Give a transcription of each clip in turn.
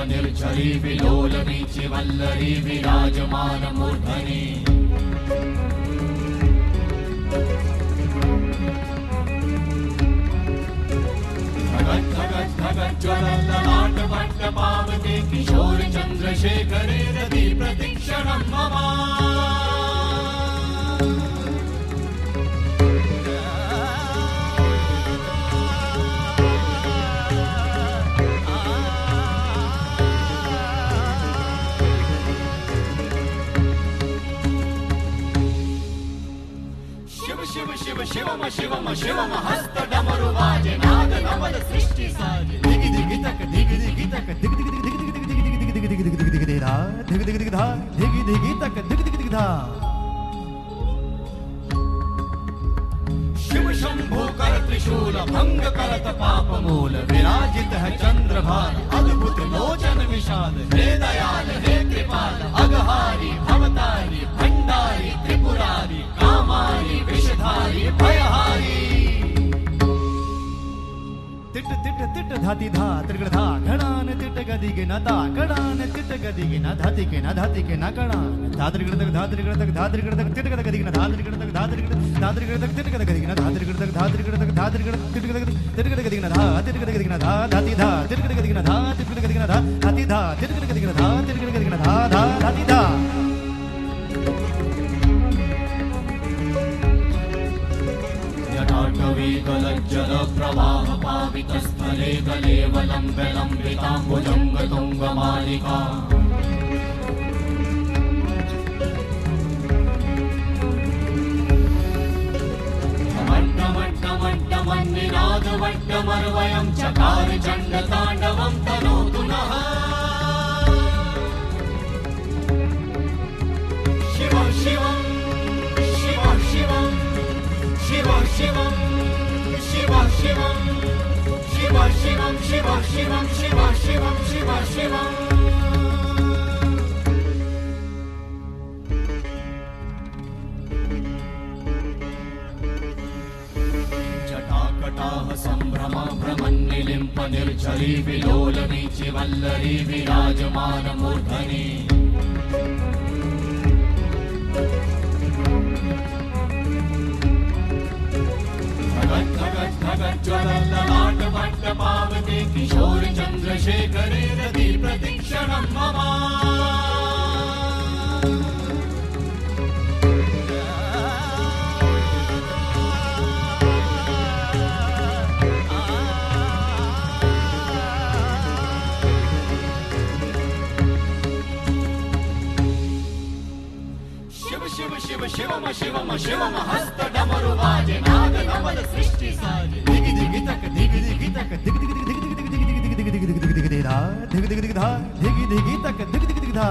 निर्झरी विलोलवीचि वल्लरी विराजमानमूर्धनि ज्वलल्ललाटपट्टपावते किशोर चन्द्रशेखरे रति प्रतीक्षणं मम शिव शिव शिवम शिवम शिवम हस्त डमरु वाजे नाद नवल सृष्टि साजे दिगि दिगि तक दिगि दिगि तक दिगि दिगि दिगि दिगि दिगि दिगि दिगि दिगि दिगि दिगि धा दिगि दिगि दिगि धा दिगि दिगि तक दिगि दिगि दिगि धा शिव शंभो कर त्रिशूल भंग करत पाप मूल विराजित है चंद्रभान अद्भुत लोचन विशाल हे दयाल हे कृपाल अगहारी भवतारी भंडारी त्रिपुरारी कामारी विषधारी भयहारी तिट तिट तिट धाति धा त्रिगण धा घणान तिट गदि के न ता घणान तिट गदि के न धाति के न धाति के न घणान धात्रिगण तक धात्रिगण तक धात्रिगण तक तिट गद गदि के न धात्रिगण तक धात्रिगण तक तिट गद गदि के न धात्रिगण तक धात्रिगण तक धात्रिगण तिट गद गदि के न धा तिट गद गदि के न धा धाति धा तिट गद गदि के न धा तिट गद गदि के न धा धाति धा तिट गद गदि के न धा तिट गद गदि के न धा धा धाति धा जल प्रवाह पावित स्थले गलेवलंब लंबितांबुजंग तुंग मालिका मन्निनाद वट्टमर्वयं चकार चण्ड ताण्डवं तनोतु नः शिव शिवं शिव शिवं शिव शिवं शिव शिवं शिव शिवं शिव शिवं शिव शिवं शिव शिवं जटाकटाह संभ्रम भ्रमन्निलिम्प निर्झरी विलोलवीचि वल्लरी विराजमानमूर्धनि ज्वलल्ललाटपट्टपावते किशोर चन्द्रशेखरे रति प्रतीक्षणं मम शिव शिव शिव शिवम शिवम शिवम हस्त डमरु वाजे नाद नवल सृष्टि साजे दिगि दिगि तक दिगि दिगि तक दिगि दिगि दिगि दिगि दिगि दिगि दिगि दिगि दिगि दिगि दिगि धा दिगि दिगि दिगि धा दिगि दिगि तक दिगि दिगि दिगि धा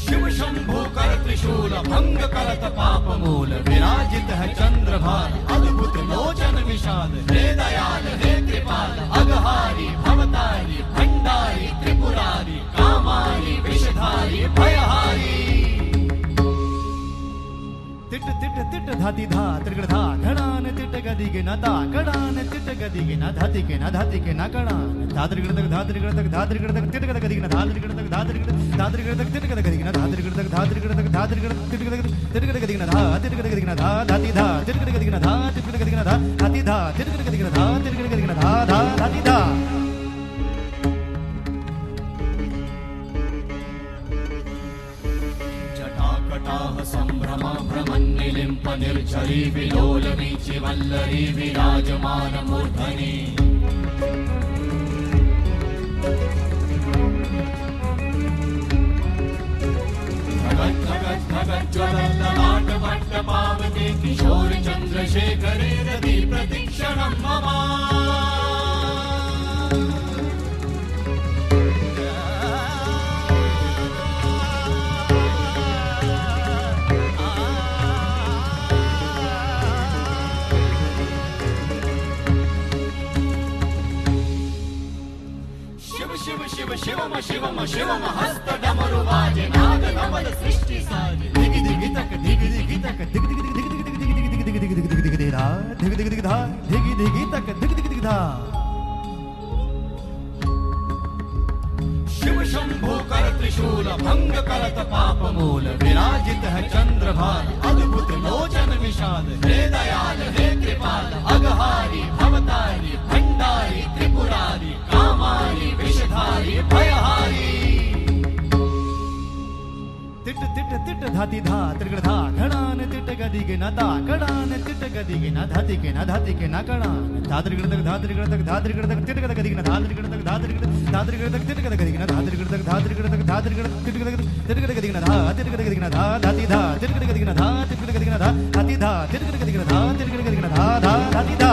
शिव शंभो कर त्रिशूल भंग करत पाप मूल विराजित है चंद्रभान अद्भुत लोचन विशाल हे दयाल हे कृपाल अगहारी भवतारी भंडारी त्रिपुरारी कामारी विषधारी भयहारी तिट तिट तिट धाति धा त्रिगण धा घणान तिट गदि के न ता घणान तिट गदि के न धाति के न धाति के न घणान धात्रिगण तक धात्रिगण तक धात्रिगण तक तिट गद गदि के न धात्रिगण तक धात्रिगण तक तिट गद गदि के न धात्रिगण तक धात्रिगण तक धात्रिगण तिट गद गदि के न धा तिट गद गदि के न धा धाति धा तिट गद गदि के न धा तिट गद गदि के न धा धाति धा तिट गद गदि के न धा तिट गद गदि के न धा धा धाति धा जटाकटाह संभ्रम भ्रमन्निलिम्प निर्झरी विलोलवीचि वल्लरी विराजमानमूर्धनि ज्वलल्ललाटपट्टपावते किशोर चन्द्रशेखरे रति प्रतीक्षणं मम शिव शिव शिवम शिवम शिवम हस्त डमरु वाजे नाद नवल सृष्टि साजे दिगि दिगि तक दिगि दिगि तक दिगि दिगि दिगि दिगि दिगि दिगि दिगि दिगि दिगि दिगि दिगि धा दिगि दिगि दिगि धा दिगि दिगि तक दिगि दिगि दिगि धा चंद्रभान अद्भुत लोचन विशाल हे दयाल हे कृपाल अगहारी भवतारी भंडारी त्रिपुरारी कामारी विषधारी भयहारी तिट तिट तिट धाती धा त्रिगड़ धा घड़ान तिट गदी के ना ता कड़ान तिट गदी के ना धाती के ना धाती के ना कड़ान धात्रिगड़ तक धात्रिगड़ तक धात्रिगड़ तक तिट गद गदी के ना धात्रिगड़ तक धात्रिगड़ तक तिट गद गदी के ना धात्रिगड़ तक धात्रिगड़ तिट गद गदी के ना धा तिट गद गदी के ना धा धाती धा तिट गद गदी के ना धा तिट गद गदी के ना धा धाती धा तिट गद गदी के ना धा तिट गद गदी के ना धा धा धाती धा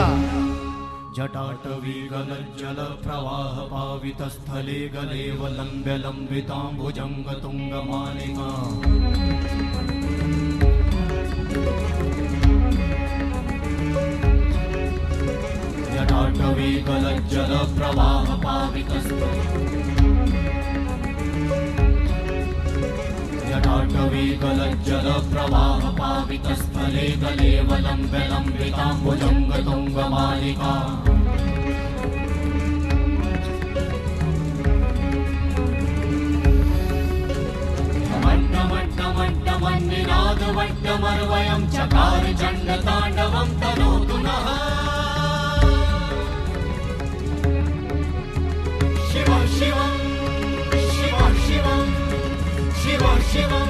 जटाटवी गलज्जल प्रवाह पावित स्थले गलेव लंब्य लंबितांबुजंग तुंग मालिका जटाटवी गलज्जल प्रवाह पावित जटाटवी गलज्जल प्रवाह पावित स्थले गलेव लंब्य लंबितांबुजंग तुंग मालिका निनाद वट्टमर्वयं चकार चण्ड ताण्डवं तनोतु नः शिव शिवं शिव शिवं शिव शिवं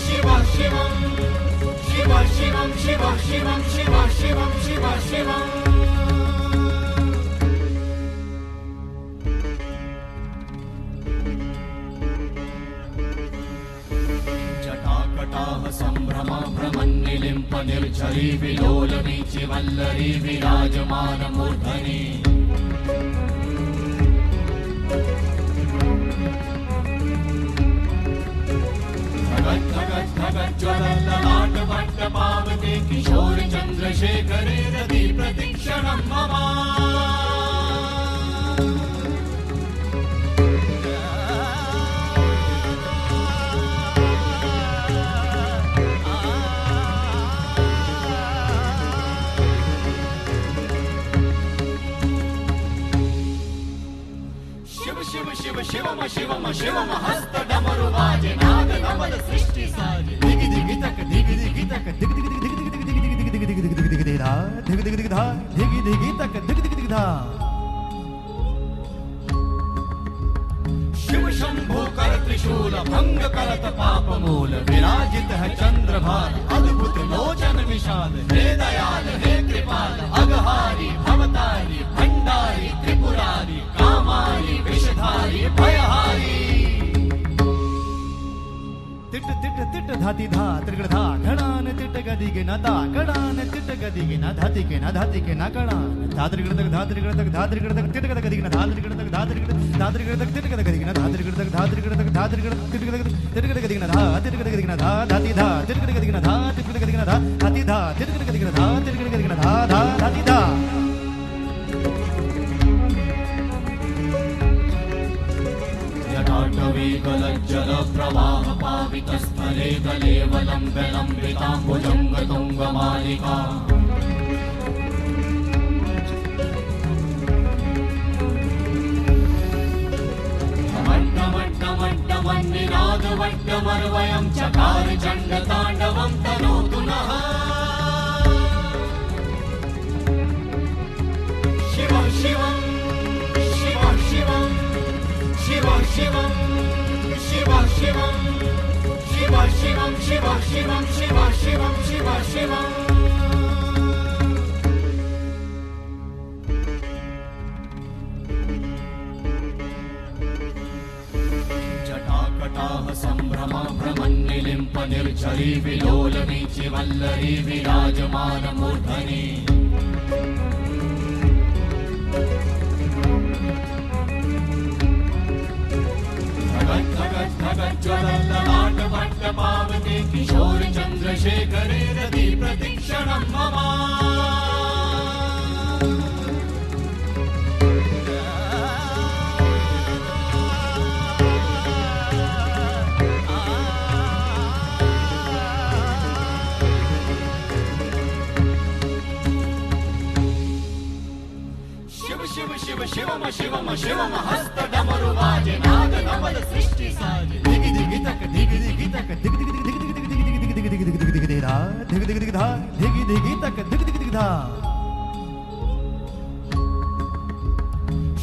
शिव शिवं शिव शिवं शिव शिवं शिव शिवं शिव शिवं संभ्रम भ्रमन्निलिम्प निर्झरी विलोल वीचि वल्लरी विराजमान मूर्धनि धगत् धगत् धगत् ज्वलल्ललाट वट्ट पावते किशोर चन्द्रशेखरे रति प्रतीक्षणं मम शिवम शिवम शिवम हस्त डमरु बाजे नाद नवल सृष्टि साजे दिग दिग तक दिग दिग तक दिग दिग दिग दिग दिग दिग दिग दिग दिग दिग दिग धा दिग दिग दिग धा दिग दिग तक दिग दिग दिग धा शिव शंभो कर त्रिशूल भंग करत पाप मूल विराजित है चंद्रभान अद्भुत लोचन विशाल हे दयाल हे कृपाल अगहारी भवतारी भंडारी त्रिपुरारी कामारी विषधारी भयहारी तिट तिट तिट धाती धा त्रिगड़ धा घड़ान तिट गदी के ना ता कड़ान तिट गदी के ना धाती के ना धाती के ना कड़ान धात्रिगड़ तक धात्रिगड़ तक धात्रिगड़ तक तिट गद गदी के ना धात्रिगड़ तक धात्रिगड़ तक तिट गद गदी के ना धात्रिगड़ तक धात्रिगड़ तिट गद गदी के ना धा तिट गद गदी के ना धा धाती धा तिट गद गदी के ना धा तिट गद गदी के ना धा धाती धा तिट गद गदी के ना धा तिट गद गदी के ना धा धा धाती धा जटाटवी गलज्जल प्रवाह पावित स्थले गलेव लंब्य लंबितांबुजंग तुंग मालिका निनाद वट्टमर्वयं चकार चण्ड ताण्डवं तनोतु नः शिव शिवं शिव शिवं शिव शिवं शिव शिवं शिव शिवं शिव शिवं शिव शिवं शिव शिवं जटाकटाह संभ्रम भ्रमन्निलिम्प निर्झरी विलोल वीचि वल्लरी विराजमान मूर्धनि धगत् धगत् ज्वलल्ललाट वट्ट पावते किशोर चन्द्रशेखरे रति प्रतीक्षणं मम शिव शिवम शिवम शिवम हस्त डमरु बाजे नाद नवल सृष्टि साजे दिग दिग तक दिग दिग तक दिग दिग दिग दिग दिग दिग दिग धिग धिग धिग धिग धिग धिग धा धिग धिग धिग धा धिगी धिगी तक धिग धिग धिग धा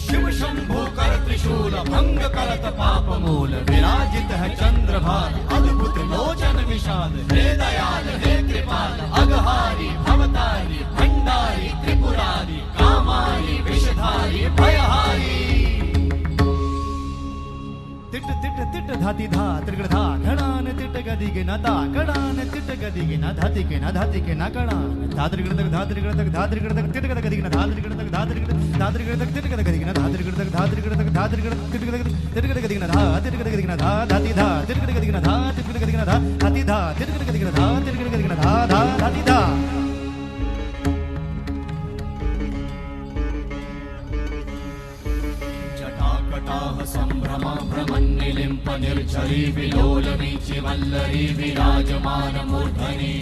शिव शंभो कर त्रिशूल भंग करत पाप मूल विराजित है चंद्रभार अद्भुत लोचन विषाद हे दयाल हे कृपाल अघहारी भवतारी भंडारी त्रिपुरारी कामारी विषधारी भयहारी तिट तिट तिट धाती धा त्रिगड़ धा घड़ान तिट गदी के ना ता कड़ान तिट गदी के ना धाती के ना धाती के ना कड़ान धात्रिगड़ तक धात्रिगड़ तक धात्रिगड़ तक तिट गदी के ना धात्रिगड़ तक धात्रिगड़ तक तिट गदी के ना धात्रिगड़ तक धात्रिगड़ तक धात्रिगड़ तिट गदी के ना धा तिट गदी के ना धा धाती धा तिट गदी के ना धा तिट गदी के ना धा धाती धा तिट गदी के ना धा तिट गदी के ना धा धा धाती धा संभ्रमा भ्रमन्निलिम्प निर्झरी विलोल वीचि वल्लरी विराजमान मूर्धनि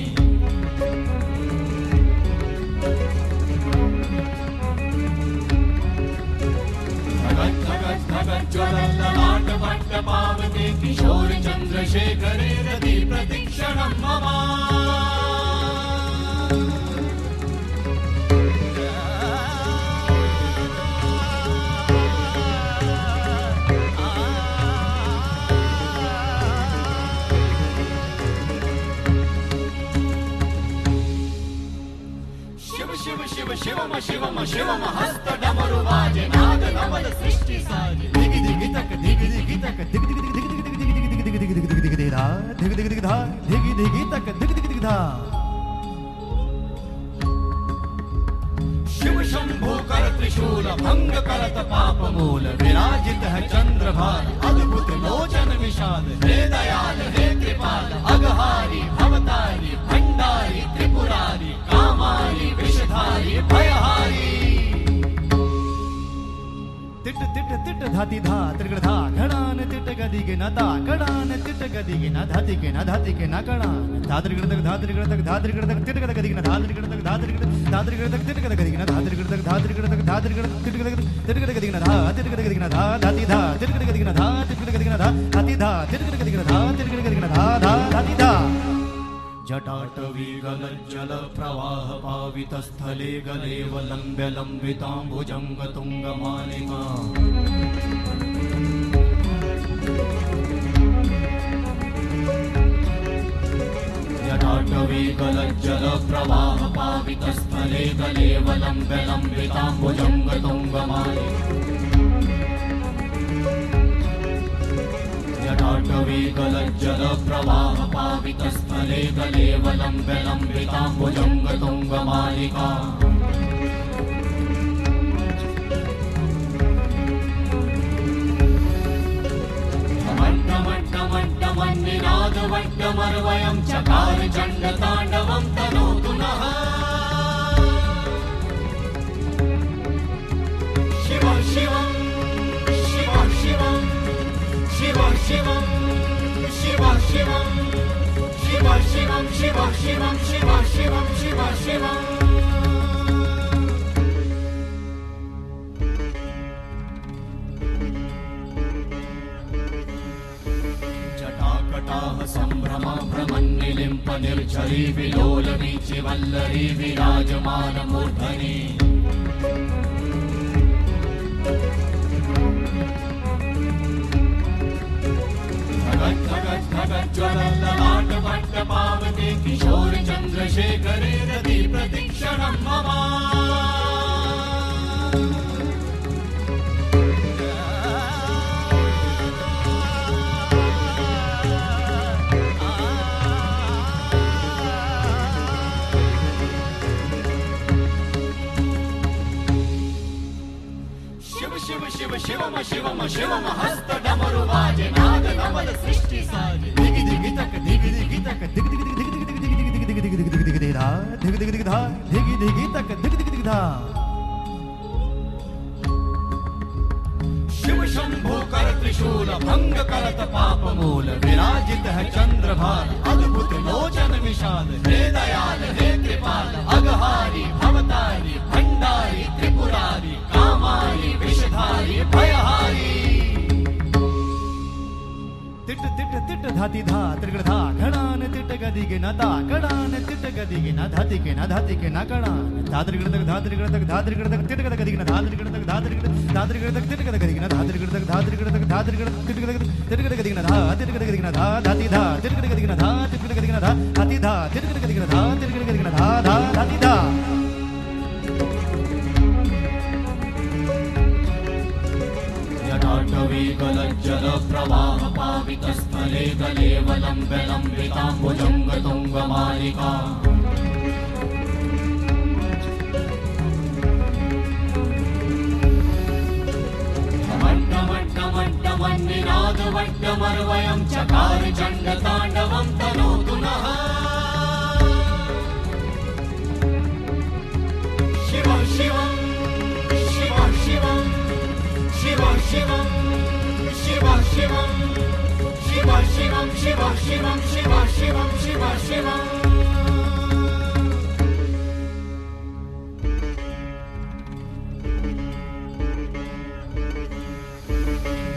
धगत् धगत् धगत् ज्वलल ललाट वट्ट पावके किशोर चन्द्रशेखरे रति प्रतिक्षणं मम शिवम शिवम शिवम हस्त डमरु वाजे नाद नवल सृष्टि साजे दिग दिग तक दिग दिग तक दिग दिग दिग दिग दिग दिग दिग दिग दिग दिग दिग धा दिग दिग दिग धा दिग दिग तक दिग दिग दिग धा शिव शंभो कर त्रिशूल भंग करत पाप मूल विराजित है चंद्रभार अद्भुत लोचन विषाद हे दयाल हे कृपाल अघहारी भवतारी भंडारी त्रिपुरारी कामारी विषधारी भयहारी तिट तिट तिट धाती धा त्रिगड़ धा घड़ान तिट गदी के ना ता कड़ान तिट गदी के ना धाती के ना धाती के ना कड़ान धात्रिगड़ तक धात्रिगड़ तक धात्रिगड़ तक तिट गदी के ना धात्रिगड़ तक धात्रिगड़ तक तिट गदी के ना धात्रिगड़ तक धात्रिगड़ तक धात्रिगड़ तिट गदी के ना धा तिट गदी के ना धा धाती धा तिट गदी के ना धा तिट गदी के ना धा धाती धा तिट गदी के ना धा तिट गदी के ना धा धा धाती धा जटाटवी गलज्जल प्रवाह पावितस्थले गलेव लम्ब्य लम्बिताम्बुजङ्ग तुङ्गमालिका जटाटवी गलज्जल प्रवाह पावितस्थले गलेव लम्ब्य लम्बिताम्बुजङ्ग तुङ्गमालिका जटाटवी गलज्जल प्रवाह पावितस्थले गलेव लम्ब्य लम्बिताम्बुजङ्ग तुङ्गमालिका मट्टमट्टमट्टमन्निनाद वट्टमर्वयं चकार चण्डताण्डवं तनोतु नः शिव शिवं शिव शिवं शिव शिवं शिव शिवं शिव शिवं शिव शिवं शिव शिवं शिव शिवं जटाकटाह संभ्रम भ्रमन्निलिम्प निर्झरी विलोल वीचि वल्लरी विराजमान मूर्धनि धगत् धगत् ज्वलल ललाट वट्ट पावके किशोर चन्द्रशेखरे रति प्रतिक्षणं मम शिव शिव शिवम शिवम शिवम हस्त डमरु वाजे नाद नवल सृष्टि साजे दिग दिग तक दिग दिग तक दिग दिग दिग दिग दिग दिग दिग दिग दिग दिग दिग धा दिग दिग दिग धा दिग दिग तक दिग दिग दिग धा शिव शंभो कर त्रिशूल भंग करत पाप मूल विराजित है चंद्रभार अद्भुत लोचन विषाद हे दयाल हे कृपाल अघहारी भवतारी भंडारी त्रिपुरारी कामारी विषधारी भयहारी तिट तिट तिट तिट धाती धा त्रिगड़ धा घड़ान तिट गदिगे न ता कड़ान तिट गदिगे न धातिके न धातिके न कड़ान धात्रिगड़ तक धात्रिगड़ तक धात्रिगड़ तक तिट गद गदिगे न धात्रिगड़ तक धात्रिगड़ तक तिट गद गदिगे न धात्रिगड़ तक धात्रिगड़ तिट गद गदिगे न धा तिट गद गदिगे न धा धाती धा तिट गद गदिगे न धा तिट गद गदिगे न धा हाती धा तिट गद गदिगे न धा तिट गद गदिगे न धा धा धाती धा जटाटवी गलज्जल प्रवाह पावितस्थले गले वलम्ब्य लम्बिताम्बुजङ्ग तुङ्गमालिका मट्टमट्टमट्टमन्निनादवट्टमर्वयं चकार चण्डताण्डवं तनोतु नः शिव शिवं शिव शिवं शिव शिवं शिव शिवं शिव शिवं शिव शिवं शिव शिवं शिव शिवं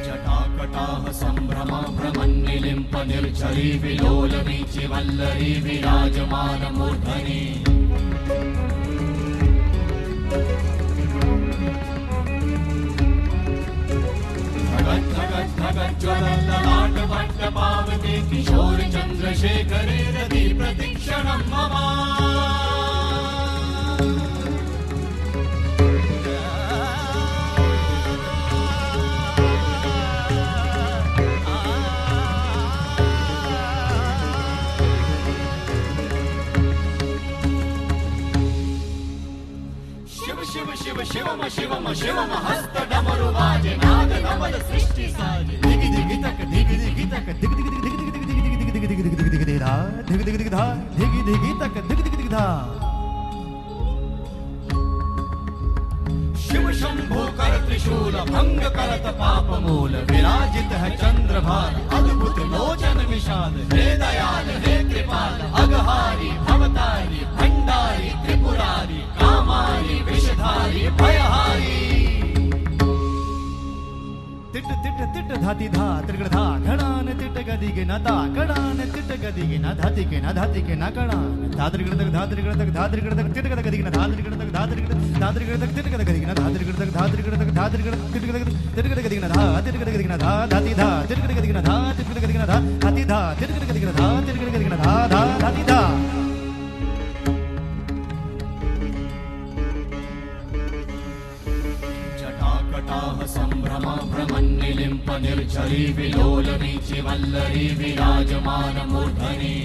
जटाकटाः सम्भ्रमा भ्रमन्निलिम्प निर्झरी विलोलवीचि वल्लरी विराजमानमूर्धनि ज्वलल्ललाटवट्टपावते किशोर चन्द्रशेखरे रति प्रतीक्षणं मम शिव शिव शिव शिवम शिवम शिवम हस्त डमरु वाजे नाद नवल सृष्टि साजे दिगि दिगि तक दिगि दिगि तक दिगि दिगि दिगि दिगि दिगि दिगि दिगि दिगि दिगि दिगि दिगि धा दिगि दिगि दिगि धा दिगि दिगि तक दिगि दिगि दिगि धा शिव शंभो कर त्रिशूल भंग करत पाप मूल विराजित है चंद्रभार अद्भुत लोचन विशाल हे दयाल हे कृपाल अगहारी भवतारी भंडारी त्रिपुरारी कामारी विषधारी भयहारी तिट तिट तिट धाती धा त्रिगड़ धा घड़ान तिट गदिगे न ता कड़ान तिट गदिगे न धातिके न कड़ान धात्रिगड़ तक धात्रिगड़ तक तिट गद गदिगे न धात्रिगड़ तक तिट गद गदिगे न धात्रिगड़ तक तिट गद गदिगे न धा तिट गद गदिगे न धा धाती धा तिट गद गदिगे न धा तिट गद गदिगे न धा हाती धा तिट गद गदिगे न धा तिट गद गदिगे न धा धा धाती धा जटाकटाः सम्भ्रमा भ्रमन्निलिम्प निर्झरी विलोलवीचि वल्लरी विराजमानमूर्धनि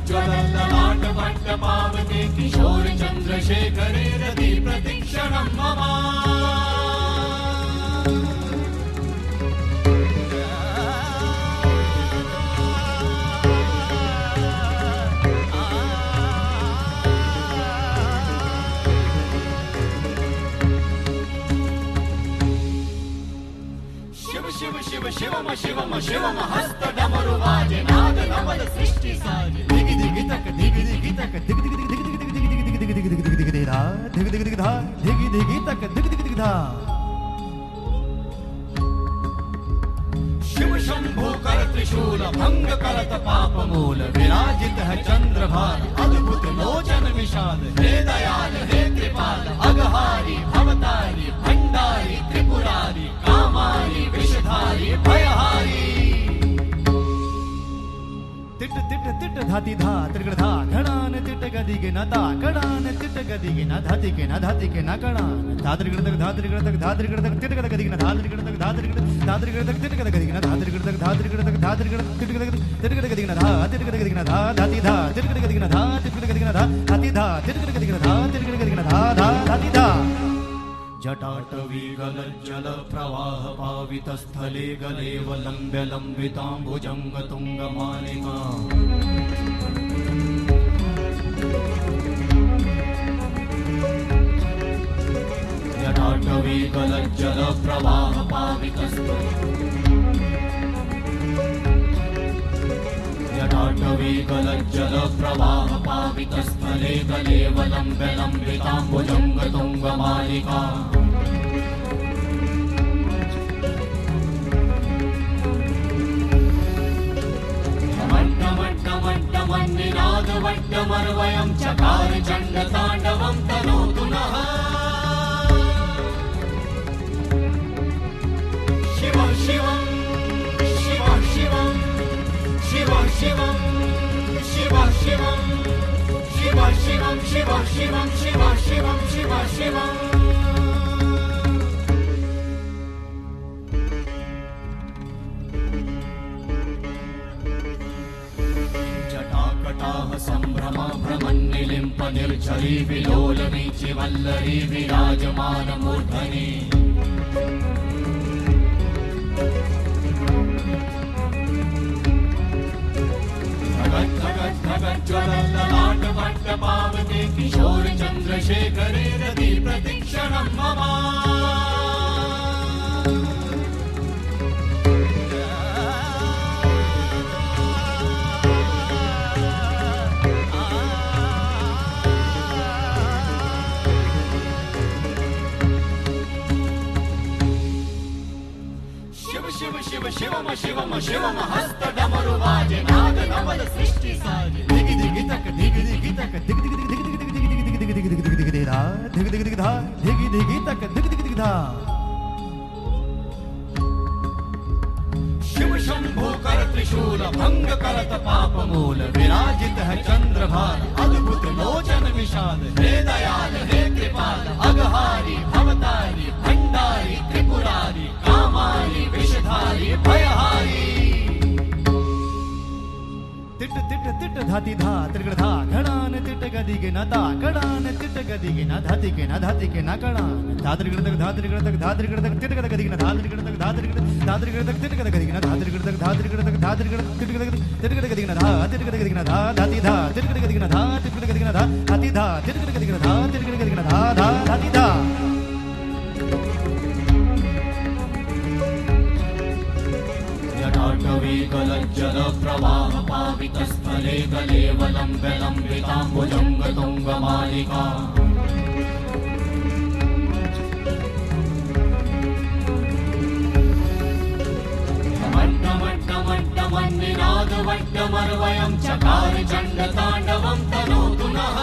ज्वलल्ललाटवट्टपावते किशोर चन्द्रशेखरे रति प्रतीक्षणं मम शिव शिव शिवम शिवम शिवम हस्त डमरु वाजे नाद नवल सृष्टि साजे दिगि दिगि तक दिगि दिगि तक दिगि दिगि दिगि दिगि दिगि दिगि दिगि दिगि दिगि दिगि दिगि धा दिगि दिगि दिगि धा दिगि दिगि तक दिगि दिगि दिगि धा शिव शंभो कर त्रिशूल भंग करत पाप मूल विराजित है चंद्रभार अद्भुत लोचन विशाल हे दयाल हे कृपाल अगहारी भवतारी भंडारी त्रिपुरारी कामारी विषधारी भयहारी तिट तिट तिट धाती धा त्रिगड़ धा घड़ान तिट गदिगे न ता कड़ान तिट गदिगे न धातिके न कड़ान धात्रिगड़ तक तिट गद गदिगे न धात्रिगड़ तक तिट गद गदिगे न धात्रिगड़ तक तिट गद गदिगे न धा तिट गद गदिगे न धा धाती धा तिट गद गदिगे न धा तिट गद गदिगे न धा हाती धा तिट गद गदिगे न धा तिट गद गदिगे न धा धा धाती धा जटाटवी गलज्जल प्रवाह पावितस्थले गले वलम्ब्य लम्बिताम्बुजङ्ग तुङ्गमालिका जटाटवी गलज्जल प्रवाह पावितस्थले जटाटवीकलज्जल प्रवाह पावितस्थले कलेवलम्ब्य लम्बिताम्बुजङ्गतुङ्गमालिका मट्टमन्निनादवट्टमर्वयं चकार चण्डताण्डवं तनोतु नः शिव शिवं शिव शिवं शिव शिवं शिव शिवं शिव शिवं शिव शिवं शिव शिवं शिव शिवं जटाकटाः सम्भ्रम भ्रमन्निलिम्प निर्झरी विलोलवीचि वल्लरी विराजमानमूर्धनि ज्वलल्ललाटवट्टपावते किशोर चन्द्रशेखरे रति प्रतीक्षणं मम शिव शिव शिव शिवम शिवम शिवम हस्त डमरु वाजे नाद नवल सृष्टि साजे दिग दिग तक दिग दिग तक दिग दिग दिग दिग दिग दिग दिग दिग दिग दिग दिग धा दिग दिग दिग धा दिग दिग तक दिग दिग दिग धा शिव शंभो कर त्रिशूल भंग करत पाप मूल विराजित है चंद्रभार अद्भुत लोचन विशाल हे दयाल हे कृपाल अघहारी भवतारी भंडारी त्रिपुरारी कामारी विषधारी भयहारी तिट तिट तिट धाति धा त्रिगड़ धा घड़ान तिट गदिग न ता कड़ान तिट गदिग न धाति के न कड़ान धात्रिगड़ तक धात्रिगड़ तक धात्रिगड़ तक तिट गद गदिग न धात्रिगड़ तक धात्रिगड़ तक तिट गद गदिग न धात्रिगड़ तक धात्रिगड़ तक तिट गद गदिग न धा तिट गद गदिग न धा धाति धा तिट गद गदिग न धा तिट गद गदिग न धा धाति धा तिट गद गदिग न धा तिट गद गदिग न धा धा धाति धा जटाटवीकलज्जल प्रवाह पावितस्थले कलेवलम्ब्य लम्बिताम्बुजङ्गतुङ्गमालिका मट्टमन्निनादवट्टमर्वयं चकार चण्डताण्डवं तनोतु नः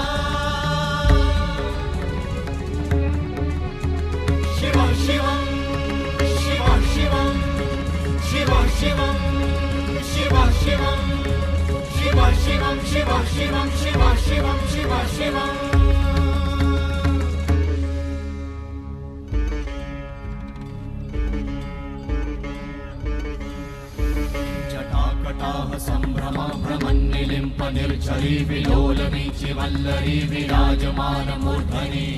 शिव शिवं शिव शिवं शिव शिवं शिव शिवं शिव शिवं शिव शिवं शिव शिवं शिव शिवं जटाकटाः सम्भ्रम भ्रमन्निलिम्प निर्झरी विलोलवीचि वल्लरी विराजमानमूर्धनि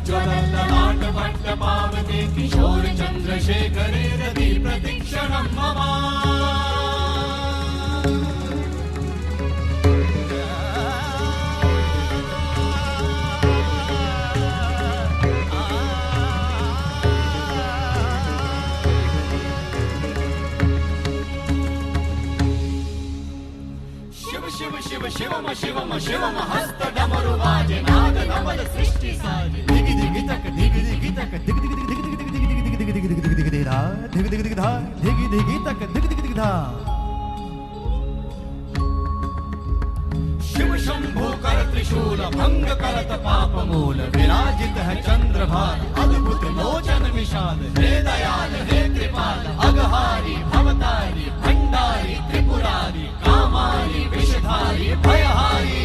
ज्वलल्ललाटवट्टपावते किशोर चन्द्रशेखरे रति प्रतीक्षणं मम शिव शिव शिव शिवम शिवम शिवम हस्त डमरु वाजे नाद नवल सृष्टि साजे दिग दिग तक दिग दिग तक दिग दिग दिग दिग दिग दिग दिग दिग दिग दिग दिग धा दिग दिग दिग धा दिग दिग तक दिग दिग दिग धा शिव शंभो कर त्रिशूल भंग करत पाप मूल विराजित है चंद्रभार अद्भुत लोचन विशाल हे दयाल हे कृपाल अघहारी भवतारी भंडारी त्रिपुरारी कामारी विषधारी भयहारी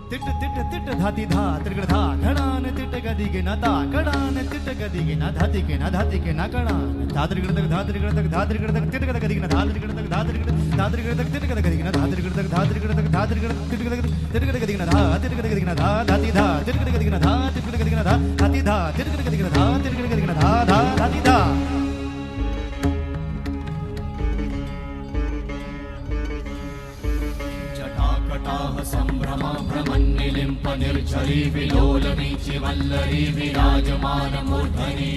तिट तिट तिट धाति धा त्रिगड़ धा घड़ान तिट गदिग न ता कड़ान तिट गदिग न धाति के न कड़ान धात्रिगड़ तक तिट गद गदिग न धात्रिगड़ तक तिट गद गदिग न धात्रिगड़ तक तिट गद गदिग न धा तिट गद गदिग न धा धाति धा तिट गद गदिग न धा तिट गद गदिग न धा धाति धा तिट गद गदिग न धा तिट गद गदिग न धा धा धाति धा जटाकटाह सम्भ्रम भ्रमन्निलिम्प निर्झरी विलोलवीचि वल्लरी विराजमान मूर्धनि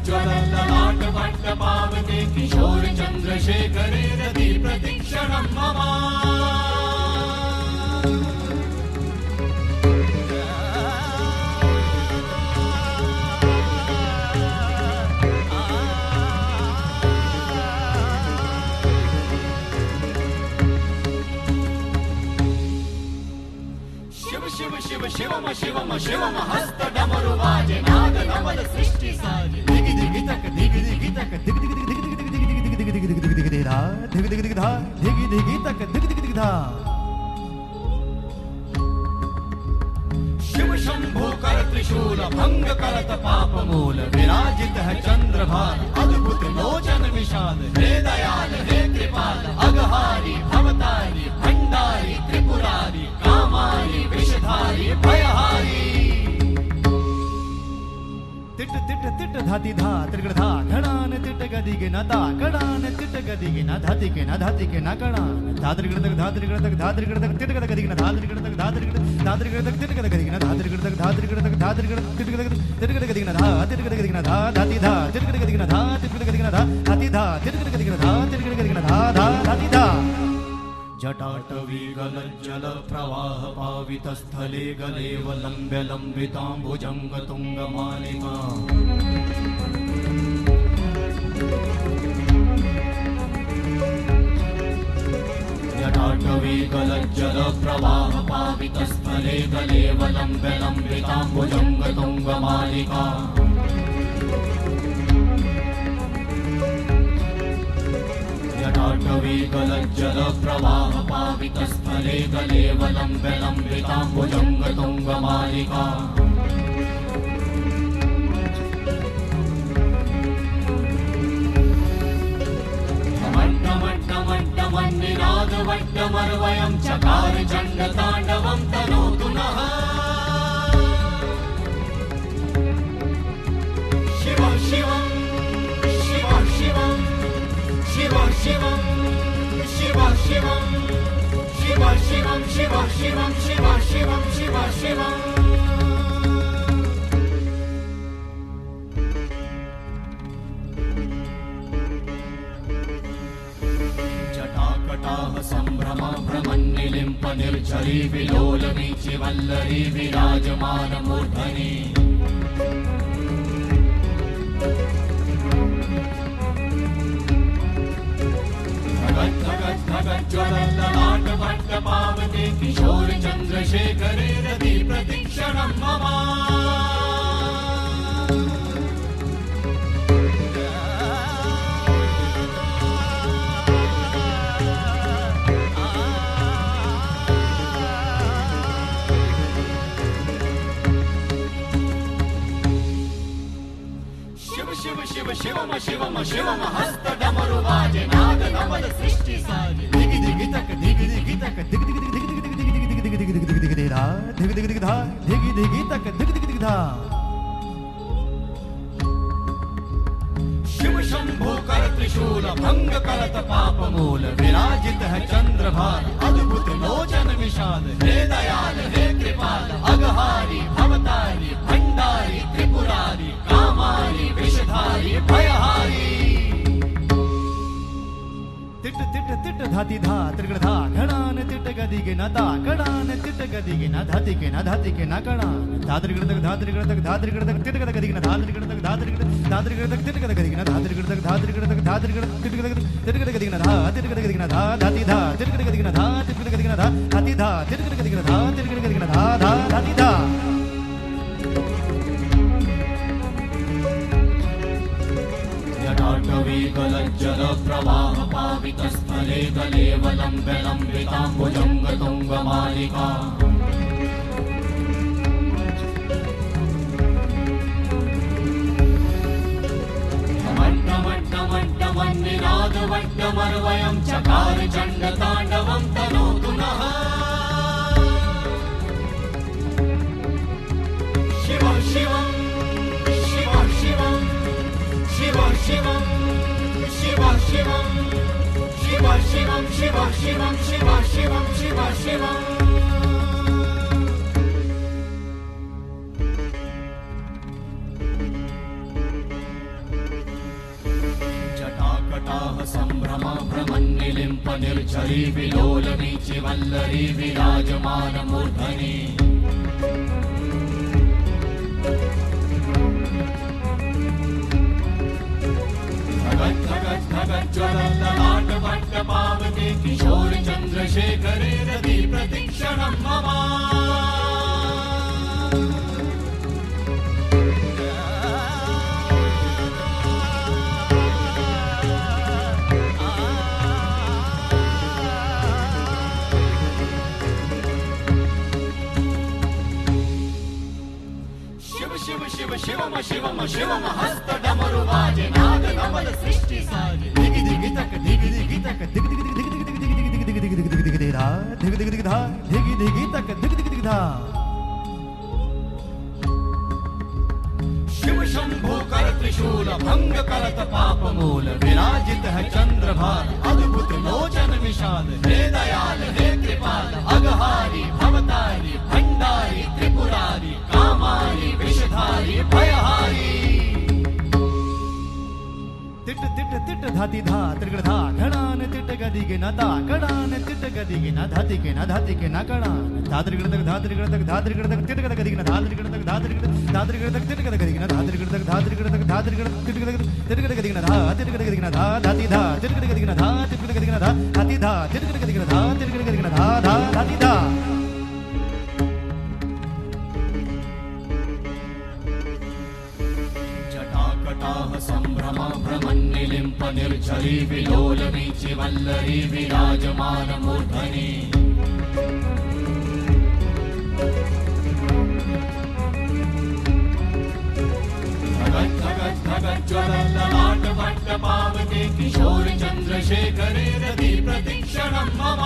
ज्वलल्ललाट वट्ट पावते किशोर चन्द्रशेखरे रति प्रतीक्षणं मम शिव शिव शिवम शिवम शिवम हस्त डमरु वाजे नाद नवद सृष्टि साजे दिगि दिगि तक दिगि दिगि तक दिगि दिगि दिगि दिगि दिगि दिगि दिगि दिगि दिगि धा दिगि दिगि दिगि धा दिगि दिगि तक दिगि दिगि दिगि धा शिव शंभु कर त्रिशूल भंग करत पाप मूल विराजित है चंद्रभान अद्भुत लोचन विशाल हे दयाल हे कृपाल अगहारी भवतारी भंडारी त्रिपुरारी कामारी विषधारी भयहारी तिट तिट तिट धाति धा त्रिगड़ धा घड़ान तिट गदिगे न ता कड़ान तिट गदिगे न धाति के न कड़ान धा त्रिगड़ तक धा त्रिगड़ तक धा त्रिगड़ तक तिट गदिगे न धा त्रिगड़ तक धा त्रिगड़ तक तिट गदिगे न धा त्रिगड़ तक धा त्रिगड़ तक धा त्रिगड़ तिट गदिगे न धा तिट गदिगे न धा धाति धा तिट गदिगे न धा तिट गदिगे न धा धाति धा तिट गदिगे न धा तिट गदिगे न धा धा धाति धा जटाटवी गलज्जल प्रवाह पावित स्थले गलेव लम्ब्य लम्बिताम्बुजंग तुंग मालिका जटाटवी गलज्जल प्रवाह पावित स्थले गलेव लम्ब्य लम्बिताम्बुजंग तुंग मालिका जटाटवी गलज्जल प्रवाह पावित स्थले गलेव लम्ब्य लम्बिताम्बुजंग तुंग मालिका मट्टमट्टमट्टमन्निनाद वट्टमर्वयं चकार चण्ड ताण्डवं तनोतु नः शिव शिवं शिव शिवं शिव शिवं शिव शिवं शिव शिवं शिव शिवं शिव शिवं शिव शिवं जटाकटाह सम्भ्रम भ्रमन्निलिम्प निर्झरी विलोलवीचि वल्लरी विराजमान मूर्धनि ज्वलल्ललाट वट्ट पावते किशोर चन्द्रशेखरे रति प्रतीक्षणं मम शिव शिव शिव शिवम शिवम शिवम हस्त डमरु वाजे नाद नवद सृष्टि साजे दिगि दिगि तक दिगि दिगि तक दिगि दिगि दिगि दिगि दिगि दिगि दिगि दिगि दिगि दिगि दिगि धा दिगि दिगि दिगि धा दिगि दिगि तक दिगि दिगि दिगि धा शिव शंभु कर त्रिशूल भंग करत पाप मूल विराजित है चंद्रभान अद्भुत लोचन विशाल हे दयाल हे कृपाल अगहारी भवतारी भंडारी त्रिपुरारी कामारी विषधारी भयहारी तिट तिट तिट धाति धा त्रिगड़ धा घड़ान तिट गदिगे न ता कड़ान तिट गदिगे न धाति के न कड़ान धा त्रिगड़ तक धा त्रिगड़ तक धा त्रिगड़ तक तिट गदिगे न धा त्रिगड़ तक धा त्रिगड़ तक तिट गदिगे न धा त्रिगड़ तक धा त्रिगड़ तक धा त्रिगड़ तिट गदिगे न धा तिट गदिगे न धा धाति धा तिट गदिगे न धा तिट गदिगे न धा धाति धा तिट गदिगे न धा तिट गदिगे न धा धा धाति धा जटाटवी गलज्जल प्रवाह पावित स्थले गलेव लम्ब्य लम्बिताम्बुजंग तुंग मालिका मट्टमट्टमट्टमन्निनाद वट्टमर्वयं चकार चण्ड ताण्डवं तनोतु नः शिव शिवं शिव शिवं शिवं शिव शिवं शिव शिवं शिव शिवं शिव शिवं शिव शिवं जटाकटाह सम्भ्रमा भ्रमन्निलिम्प निर्झरी विलोलवीचि वल्लरी विराजमान मूर्धनि ज्वलल्ललाट वट्ट पावके किशोर चन्द्रशेखरे रति प्रतिक्षणं मम शिव शिव शिव शिवम शिवम शिवम हस्त डमरु वाजे नाद नवल सृष्टि साजे दिगि दिगि तक दिगि दिगि तक दिगि दिगि दिगि दिगि दिगि दिगि दिगि दिगि दिगि दिगि धा दिगि दिगि दिगि धा दिगि दिगि तक दिगि दिगि दिगि धा शिव शंभो कर त्रिशूल भंग करत पाप मूल विराजित है चंद्रभार अद्भुत लोचन विशाल हे दयाल हे कृपाल अगहारी भवतारी भंडारी त्रिपुरारी कामारी विषधारी भयहारी तिट तिट तिट धाति धा त्रिगण धा घणान तिट गदिगे न ता कणान तिट गदिगे न धातिगे न धातिगे न कणान धात्रिगण तक धात्रिगण तक धात्रिगण तक तिट गदिगे न धात्रिगण तक धात्रिगण धात्रिगण तक तिट गदिगे न धात्रिगण तक धात्रिगण तक धात्रिगण तिट गदिगे न धा तिट गदिगे न धा धाति धा तिट गदिगे न धा तिट गदिगे न धा धाति धा तिट गदिगे न धा तिट गदिगे न धा धा धाति धा जटाकटाह सम्भ्रमा भ्रमन्निलिम्प निर्झरी विलोलवीचि वल्लरी विराजमान मूर्धनि ज्वलल्ललाट वट्ट पावके किशोर चन्द्रशेखरे रति प्रतिक्षणं मम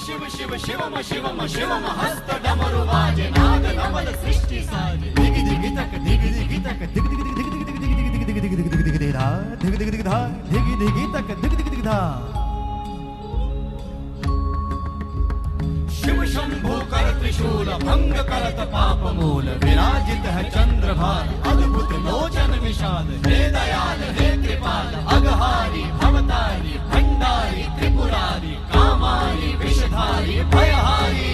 शिव शिव शिवम शिवम शिवम हस्त डमरु वाजे नाद नवल सृष्टि साजे दिगि दिगि तक दिगि दिगि तक दिगि दिगि दिगि दिगि दिगि दिगि दिगि दिगि दिगि दिगि दिगि धा दिगि दिगि दिगि धा दिगि दिगि तक दिगि दिगि दिगि धा शिव शंभो कर त्रिशूल भंग करत पाप मूल विराजित है चंद्रभार अद्भुत लोचन विशाल हे दयाल हे कृपाल अगहारी भवतारी भंडारी त्रिपुरारी कामारी विषधारी भयहारी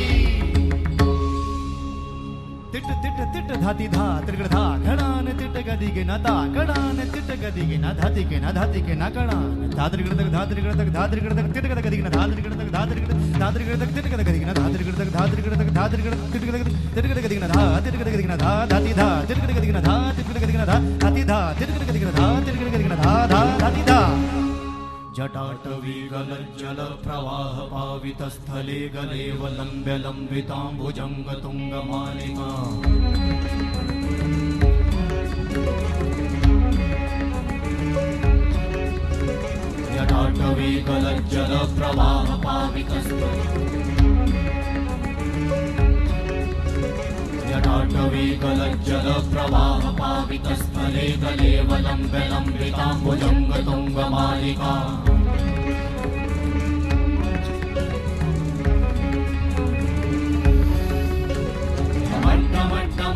तिट तिट तिट धाति धा त्रिगण धा घणान तिट गदिगे न ता कणान तिट गदिगे न धातिगे न धातिगे न कणान धात्रिगण तक धात्रिगण तक धात्रिगण तक तिट गदिगे न धात्रिगण तक धात्रिगण तक तिट गदिगे न धात्रिगण तक धात्रिगण तक धात्रिगण तिट गदिगे न धा तिट गदिगे न धा धाति धा तिट गदिगे न धा तिट गदिगे न धा धाति धा तिट गदिगे न धा तिट गदिगे न धा धा धाति धा जटाटवी गलज्जल प्रवाह पावित स्थले गलेव लम्ब्य लम्बिताम्बुजंग तुंग मालिका जटाटवी गलज्जल प्रवाह पावित जटाटवी गलज्जल प्रवाह पावित स्थले गलेव लम्ब्य लम्बिताम्बुजंग तुंग मालिका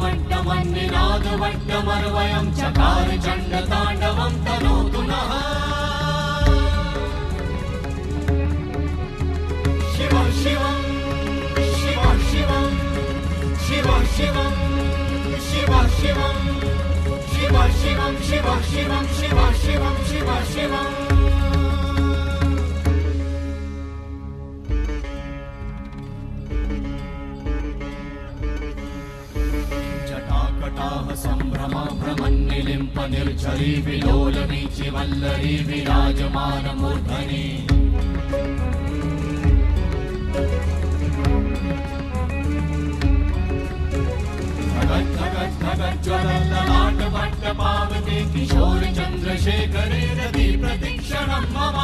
वट्टमन्निनाद वट्टमर्वयं चकार चण्डताण्डवं तनोतु नः शिव शिवं शिव शिवं शिव शिवं शिव शिवं शिव शिवं शिव शिवं शिव शिवं शिव शिवं जटाकटाह सम्भ्रमा भ्रमन्निलिम्प निर्झरी विलोलवीचि वल्लरी विराजमान मूर्धनि धगत धगत धगत ज्वलन ललाट पट्ट पावते किशोर चंद्रशेखरे रति प्रतीक्षणं मम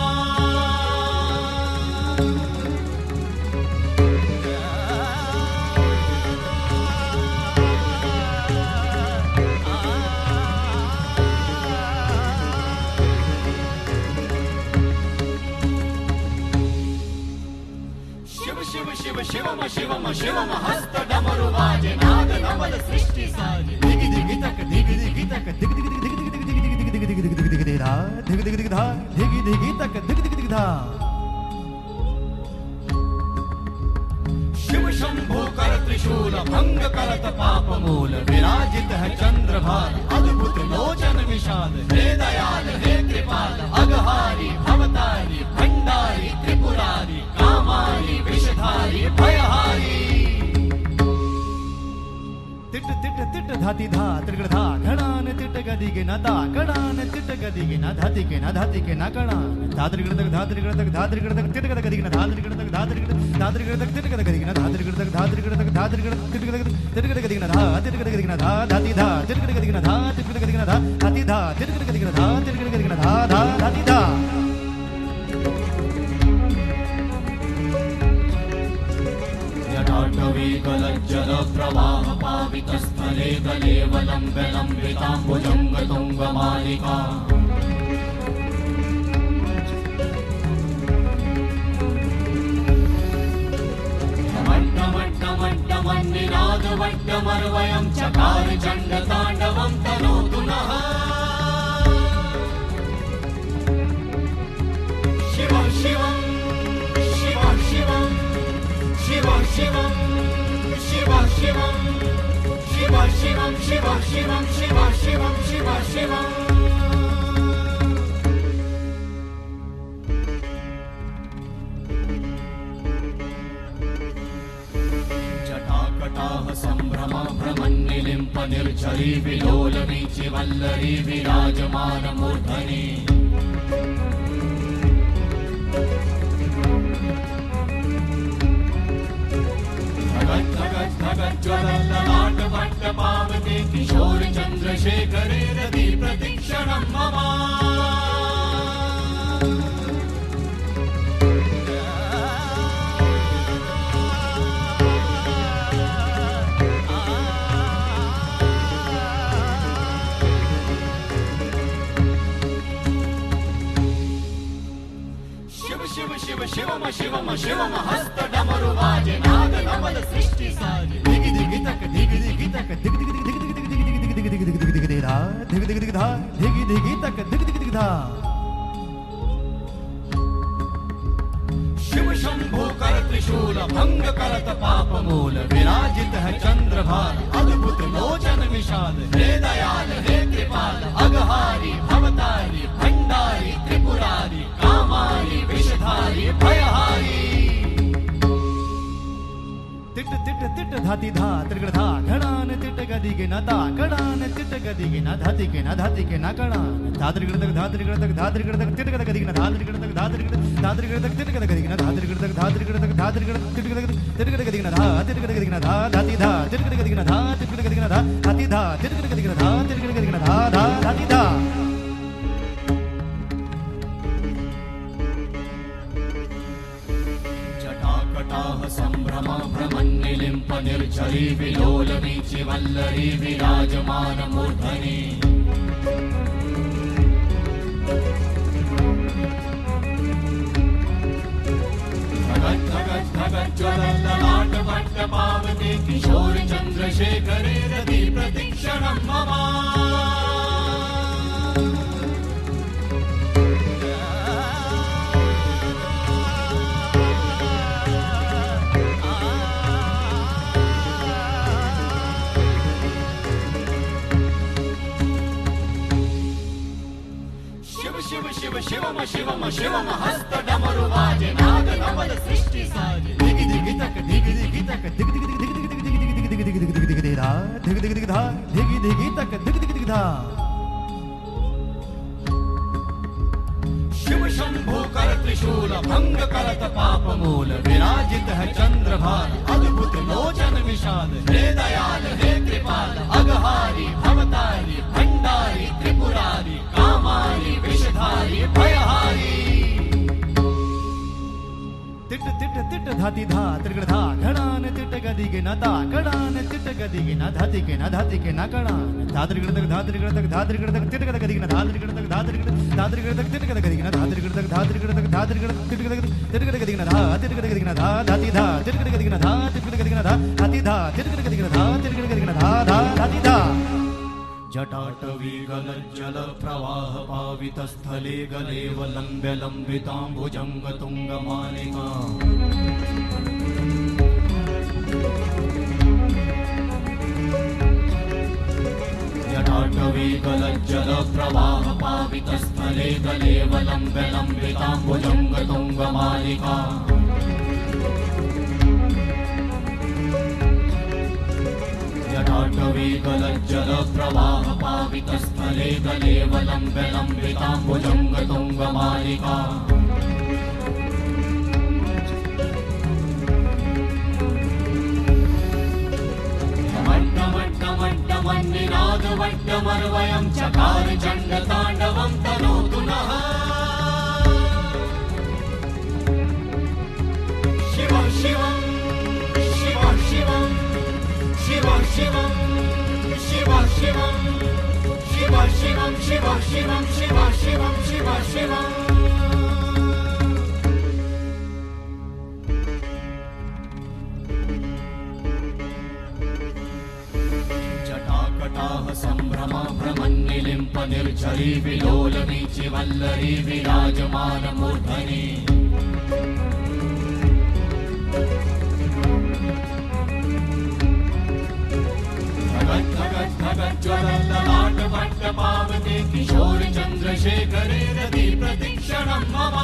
शिव शिव शिवम शिवम शिवम हस्त डमरु वाजे नाद नवल सृष्टि साजे दिग दिग तक दिग दिग तक दिग दिग दिग दिग दिग दिग दिग दिग दिग दिग दिग धा दिग दिग दिग धा दिग दिग तक दिग दिग दिग धा शिव शंभु कर त्रिशूल भंग करत पाप मूल विराजित है चंद्रभाल अद्भुत लोचन विशाल हे दयाल हे कृपाल अघहारी भवतारी भंडारी त्रिपुरारी कामारी विषधारी भयहारी तिट तिट तिट धाती धा त्रिगड़ धा घड़ान तिट गदिग न ता कड़ान तिट गदिग न धाती के न कड़ान धात्रिगड़ तक धात्रिगड़ तक धात्रिगड़ तक तिट गदिग न धात्रिगड़ तक धात्रिगड़ तक तिट गदिग न धात्रिगड़ तक धात्रिगड़ तक धात्रिगड़ तिट गदिग न धा तिट गदिग न धा धाती धा तिट गदिग न धा तिट गदिग न धा धाती धा तिट गदिग न धा तिट गदिग न धा धा धाती धा जटाटवीकलज्जल प्रवाह पावितस्थले कलेवलम्ब्य लम्बिताम्बुजङ्ग तुङ्गमालिका मट्टमट्टमट्टमन्निनाद वट्टमर्वयं चकार चण्डताण्डवं तनोतु नः शिवं शिवं शिवं शिवं शिव शिवं शिव शिवं शिव शिवं शिव शिवं शिव शिवं शिव शिवं जटाकटाह सम्भ्रम भ्रमन्निलिम्प निर्झरी विलोलवीचि वल्लरी विराजमान मूर्धनि धगत धगत ज्वलन ललाट पट्ट पावते किशोर चंद्रशेखरे रति प्रतीक्षणं मम शिव शिव शिव शिवम शिवम शिवम हस्त डमरु वाजे नाद नवल सृष्टि साजे दिग दिग तक दिग दिग तक दिग दिग दिग दिग दिग दिग दिग दिग दिग दिग दिग दिग धा दिग दिग दिग धा दिग दिग तक दिग दिग दिग धा शिव शंभु कर त्रिशूल भंग करत पाप मूल विराजित है चंद्रभाल अद्भुत लोचन विशाल हे दयाल हे कृपाल अघहारी भवतारी भंडारी त्रिपुरारी कामारी विषधारी भयहारी तिट तिट तिट धाती धा त्रिगड़ धा घड़ान तिट गदिग न ता कड़ान तिट गदिग न धाती के न कड़ान धात्रिगड़ तक धात्रिगड़ तक धात्रिगड़ तक तिट गदिग न धात्रिगड़ तक धात्रिगड़ तक तिट गदिग न धात्रिगड़ तक धात्रिगड़ तक धात्रिगड़ तिट गदिग न धा तिट गदिग न धा धाती धा तिट गदिग न धा तिट गदिग न धा धाती धा तिट गदिग न धा तिट गदिग न धा धा धाती धा जटाकटाह सम्भ्रम भ्रमन्निलिम्प निर्झरी विलोलवीचि वल्लरी विराजमान मूर्धनि धगत धगत धगत ज्वलन ललाट पट्ट पावते किशोर चंद्रशेखरे रति प्रतीक्षणं मम शिव शिव शिवम शिवम शिवम हस्त डमरु वाजे नाद नवल सृष्टि साजे दिग दिग तक दिग दिग तक दिग दिग दिग दिग दिग दिग दिग दिग दिग दिग दिग दिग धा दिग दिग दिग धा दिग दिग तक दिग दिग दिग धा शिव शंभु कर त्रिशूल भंग करत पाप मूल विराजित है चंद्रभार अद्भुत लोचन विशाल हे दयाल हे कृपाल अगहारी भवतारी भंडारी त्रिपुरारी कामारी विषधारी भयहारी तिट तिट तिट धाती धा त्रिगड़ धा घड़ान तिट गदी के ना ता घड़ान तिट गदी के ना धाती के ना कड़ान धा त्रिगड़ तक धा त्रिगड़ तक धा त्रिगड़ तक तिट गदी के ना धा त्रिगड़ तक धा त्रिगड़ तक तिट गदी के ना धा त्रिगड़ तक धा त्रिगड़ तक धा त्रिगड़ तिट गदी के ना धा तिट गदी के ना धा धाती धा तिट गदी के ना धा तिट गदी के ना धा हाथी धा तिट गदी के ना धा तिट गदी के ना धा धा धाती धा जटाटवी गलज्जल प्रवाह पावित स्थले गलेव लंब्य लंबितांबुजंग तुंग मालिका जटाटवी गलज्जल प्रवाह पावित स्थले गलेव लंब्य लंबितांबुजंग तुंग मालिका जटाटवी गलज्जल प्रवाह पावित स्थले गलेव लंब्य लंबितांबुजंग तुंग मालिका मट्टमट्टमट्टमन्निनाद वट्टमर्वयं चकार चण्ड ताण्डवं तनोतु नः शिव शिवं शिव शिवं शिव शिवं शिव शिवं शिव शिवं शिव शिवं शिव शिवं शिव शिवं जटाकटाह संभ्रम भ्रमन्निलिम्प निर्झरी विलोल वीचि वल्लरी विराजमान मूर्धनि ज्वलल्ललाट वट्ट पावते किशोर चंद्रशेखरे रति प्रतीक्षणं मम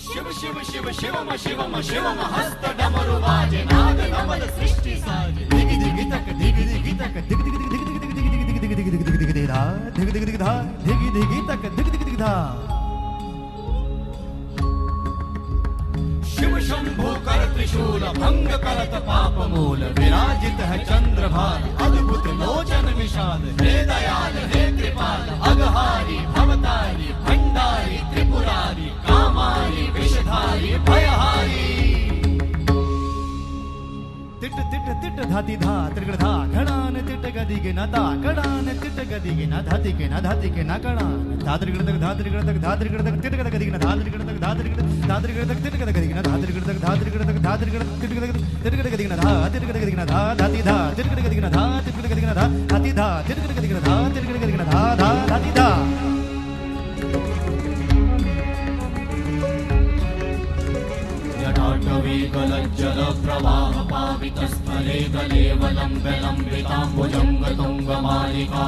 शिव शिव शिव शिवम शिवम शिवम हस्त डमरु बाजे नाद नवल सृष्टि साजे दिगि दिगि तक दिगि दिगि तक दिगि दिगि दिगि दिगि दिगि दिगि दिगि दिगि दिगि दिगि दिगि धा दिगि दिगि दिगि धा दिगि दिगि तक दिगि दिगि दिगि धा शिव शंभु कर त्रिशूल भंग करत पाप मूल विराजित है चंद्रभार अद्भुत लोचन विशाल हे दयाल हे कृपाल अगहारी भवतारी भंडारी त्रिपुरारी कामारी विषधारी भयहारी तिट तिट तिट धाती धा त्रिगड़ धा घड़ान तिट गदी के ना ता घड़ान तिट गदी के ना धाती के ना कड़ान धा त्रिगड़ तक धा त्रिगड़ तक धा त्रिगड़ तक तिट गदी के ना धा त्रिगड़ तक धा त्रिगड़ तक तिट गदी के ना धा त्रिगड़ तक धा त्रिगड़ तक धा त्रिगड़ तिट गदी के ना धा तिट गदी के ना धा धाती धा तिट गदी के ना धा तिट गदी के ना धा हाथी धा तिट गदी के ना धा तिट गदी के ना धा धा धाती धा जटाटवी गलज्जल प्रवाह पावित स्थले गलेव लंब्य लंबितांबुजंग तुंग मालिका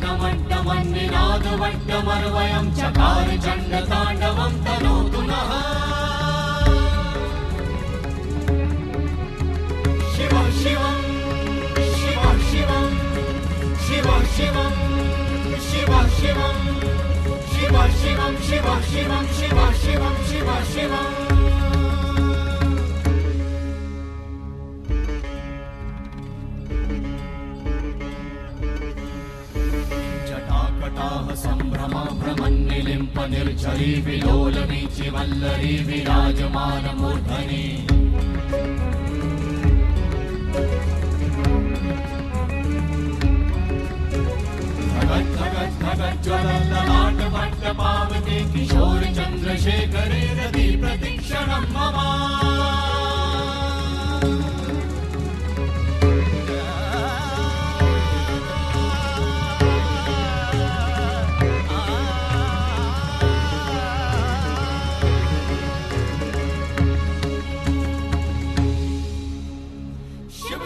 मट्टमट्टमट्टमन्निनाद वट्टमर्वयं चकार चण्ड ताण्डवं तनोतु नः शिव शिवं शिव शिवं शिव शिवं शिव शिवं शिव शिवं शिव शिवं शिव शिवं शिव शिवं जटाकटाह संभ्रम भ्रमन्निलिम्प निर्झरी विलोल वीचि वल्लरी विराजमान मूर्धनि ज्वलल्ललाट वट्ट पावते किशोर चंद्रशेखरे रति प्रतीक्षणं मम शिव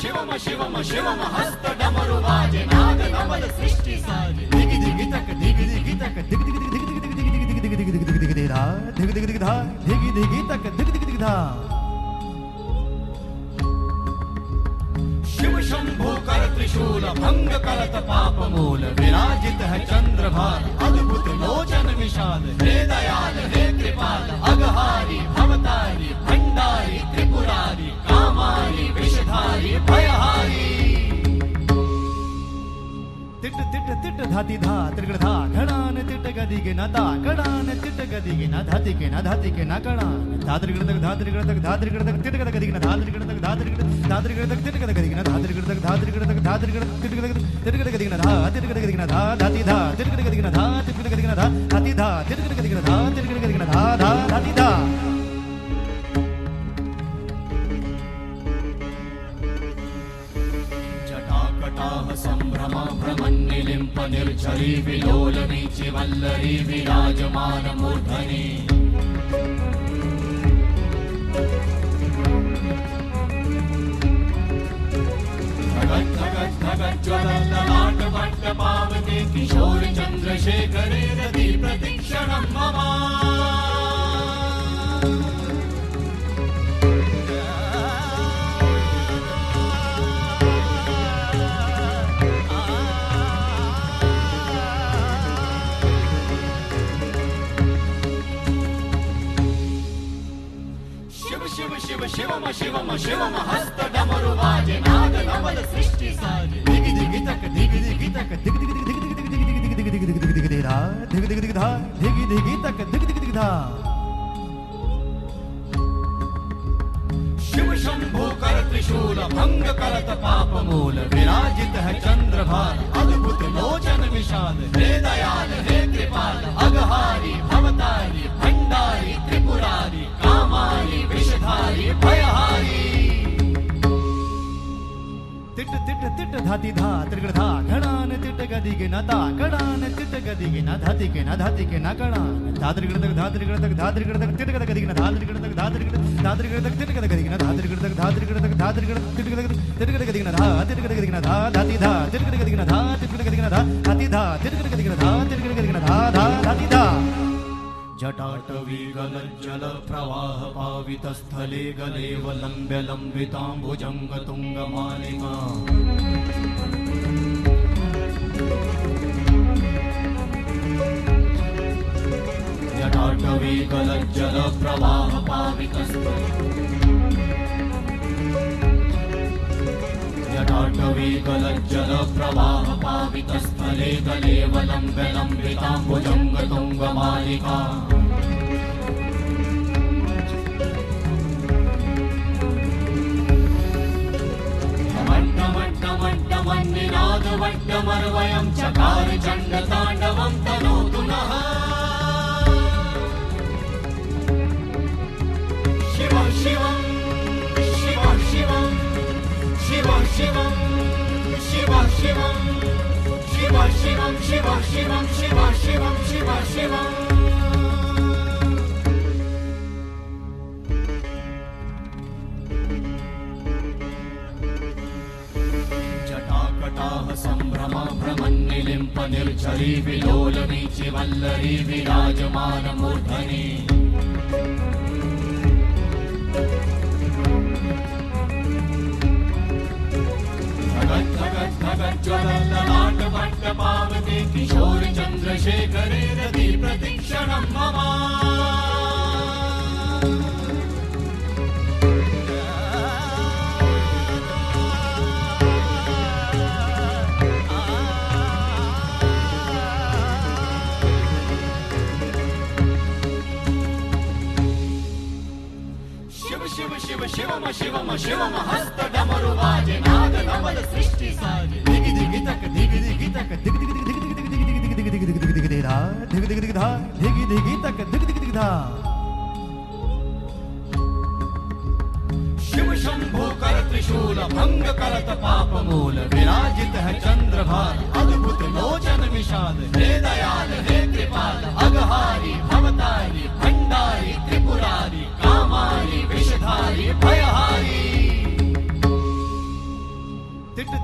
शिवम शिवम शिवम हस्त डमरू वाजे नाद नवल सृष्टि साजे धिगी धिगी तक धिगी धिगी तक धिगी धिगी धिगी धिगी धिगी धिगी धिगी धिगी धिगी धिगी धा धिगी धिगी धिगी धा धिगी धिगी तक धिगी धिगी धिगी धा शिव शंभु कर त्रिशूल भंग करत पाप मूल विराजित है चंद्रभार अद्भुत लोचन विशाल हे दयाल हे कृपाल अगहारी भवतारी भंडारी त्रिपुरारी कामारी विषधारी भयहारी तिट तिट तिट धाती धा त्रिगड़ धा घड़ान तिट गदी के ना ता कड़ान तिट गदी के ना धाती के ना धाती के ना कड़ान धात्रिगड़ तक धात्रिगड़ तक धात्रिगड़ तक तिट गद गदी के ना धात्रिगड़ तक धात्रिगड़ तक तिट गद गदी के ना धात्रिगड़ तक धात्रिगड़ तक धात्रिगड़ तिट गद तिट गद गदी के ना धा तिट गद गदी के ना धा धाती धा तिट गद गदी के ना धा तिट गद गदी के ना धा धाती धा तिट गद गदी के ना धा तिट गद गदी के ना धा धा धाती धा जटाकटाह संभ्रम भ्रमन्निलिम्प निर्झरी विलोल वीचि वल्लरी विराजमान मूर्धनि धगत् धगत् धगत् ज्वलल ललाट वट्ट पावके किशोर चन्द्रशेखरे रति प्रतिक्षणं मम शिव शिव शिवम शिवम शिवम हस्त डमरू वाजे नाद नवल सृष्टि साजे धिगी धिगी तक धिगी धिगी तक धिगी धिगी धिगी धिगी धिगी धिगी धिगी धिगी धिगी धिगी धिगी धा धिगी धिगी धिगी धा धिगी धिगी तक धिगी धिगी धिगी धा शिव शंभु कर त्रिशूल भंग करत पाप मूल विराजित है चंद्रभार अद्भुत लोचन विशाल हे दयाल हे कृपाल अगहारी भवतारी भंडारी त्रिपुरारी कामारी विषधारी भयहारी तिट तिट तिट धाती धा त्रिगड़ धा घड़ान तिट गदी के ना ता कड़ान तिट गदी के ना धाती के ना धाती के ना कड़ान धात्रिगड़ तक धात्रिगड़ तक धात्रिगड़ तक तिट गद गदी के ना धात्रिगड़ तक धात्रिगड़ धात्रिगड़ तक तिट गद गदी के ना धात्रिगड़ तक धात्रिगड़ तक धात्रिगड़ तिट गद गदी के ना धा तिट गद गदी के ना धा धाती धा तिट गद गदी के ना धा तिट गद गदी के ना धा धाती धा तिट गद गदी के ना धा तिट गद गदी के ना धा धा धाती धा जटाटवी गलज्जल प्रवाह पावित स्थले गलेव लम्ब्य लम्बिताम्बुजंग तुंग मालिका जटाटवी गलज्जल प्रवाह पावित जटाटवी गलज्जल प्रवाह पावित स्थले गलेव लम्ब्य लम्बिताम्बुजंग तुंग मालिका वट्टमन्निनाद वट्टमर्वयं चकार चण्डताण्डवं तनोतु नः शिव शिवं शिव शिवं शिव शिवं शिव शिवं शिव शिवं शिव शिवं शिव शिवं शिव शिवं जटाकटाह संभ्रम भ्रमन्निलिम्प निर्झरी विलोल वीचि वल्लरी विराजमान मूर्धनि धगत् धगत् धगत् ज्वलल ललाट वट्ट पावके किशोर चन्द्रशेखरे रति प्रतिक्षणं मम शिव शिव शिवम शिवम शिवम हस्त डमरू वाजे नाद नवल सृष्टि साजे धिगी धिगी तक धिगी धिगी तक धिगी धिगी धिगी धिगी धिगी धिगी धिगी धिगी धिगी धिगी धिगी धा धिगी धिगी धिगी धा धिगी धिगी तक धिगी धिगी धिगी धा शिव शंभु कर त्रिशूल भंग करत पाप मूल विराजित है चंद्रभार अद्भुत लोचन विशाल हे दयाल हे कृपाल अगहारी भवतारी भंडारी त्रिपुरारी कामारी विषधारी भयहारी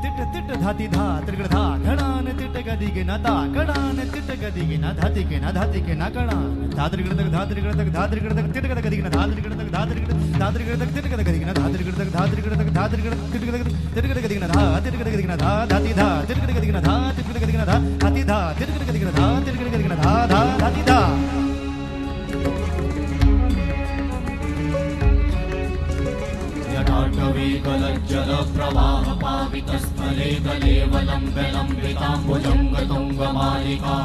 तिट तिट धाती धा त्रिगड़ धा घड़ान तिट गदिगे न ता कड़ान तिट गदिगे न धाती के न कड़ान धात्रिगड़ तक धात्रिगड़ तक धात्रिगड़ तक तिट गद गदिगे न धात्रिगड़ तक धात्रिगड़ तक तिट गद गदिगे न धात्रिगड़ तक धात्रिगड़ तक धात्रिगड़ तिट गद गदिगे न धा तिट गद गदिगे न धा धाती धा तिट गद गदिगे न धा तिट गद गदिगे न धा हाथी धा तिट गद गदिगे न धा तिट गद गदिगे न धा धा धाती धा जटाटवी गलज्जल प्रवाह पावितस्थले गलेवलम्ब्य लम्बिताम्बुजङ्ग तुङ्गमालिका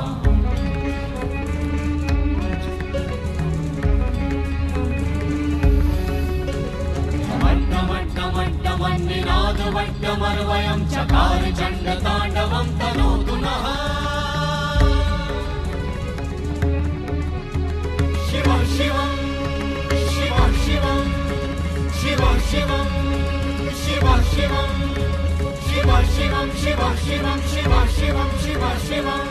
मट्टमट्टमट्टमन्निनादवट्टमर्वयं चकार चण्डताण्डवं तनोतु नः शिव शिवं शिव शिवं शिव शिवं शिव शिवं शिव शिवं शिव शिवं शिव शिवं शिव शिवम्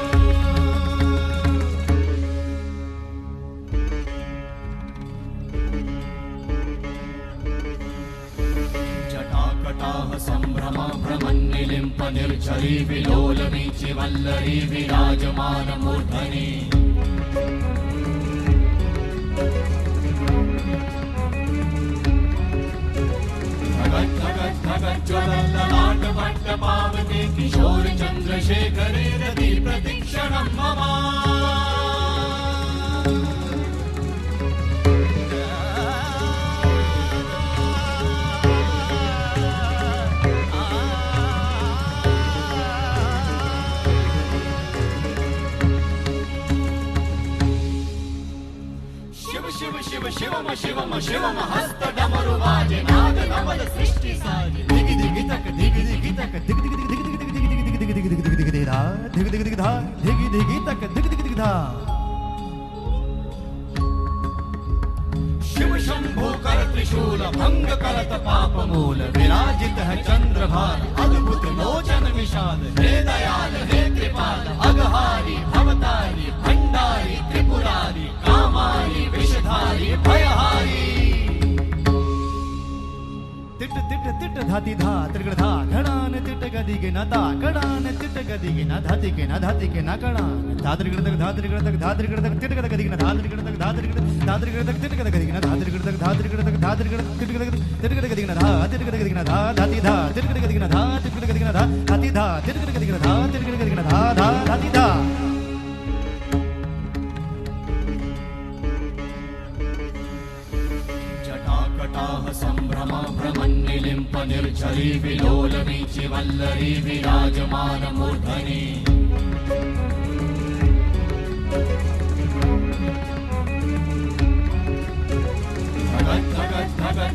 जटाकटाः सम्भ्रम भ्रमन्निलिम्प निर्झरी विलोलवीचि वल्लरी विराजमानमूर्धनि ज्वलल्ललाटपट्टपावते किशोर चन्द्रशेखरे रति प्रतीक्षणं मम शिव शिव शिव शिवम शिवम शिवम हस्त डमरु वाजे नाद नवल सृष्टि साजे दिगि दिगि तक दिगि दिगि तक दिगि दिगि दिगि दिगि दिगि दिगि दिगि दिगि दिगि दिगि दिगि धा दिगि दिगि दिगि धा दिगि दिगि तक दिगि दिगि दिगि धा शिव शंभो कर त्रिशूल भंग करत पाप मूल विराजित है चंद्रभार अद्भुत लोचन विशाल हे दयाल हे कृपाल अगहारी भवतारी भंडारी त्रिपुरारी कामारी विषधारी भयहारी तिट तिट तिट धाती धा त्रिगड़ धा घड़ान तिट गदिगे न ता कड़ान तिट गदिगे न धाती के न कड़ान धात्रिगड़ तक धात्रिगड़ तक धात्रिगड़ तक तिट गद गदिगे न धात्रिगड़ तक धात्रिगड़ तक तिट गद गदिगे न धात्रिगड़ तक धात्रिगड़ तिट गद गदिगे न धा तिट गद गदिगे न धा धाती धा तिट गद गदिगे न धा तिट गद गदिगे न धा हाथी धा तिट गद गदिगे न धा तिट गद गदिगे न धा धा धाती धा जटाकटाः सम्भ्रम भ्रमन्निलिम्प निर्झरी विलोलवीचि वल्लरी विराजमानमूर्धनि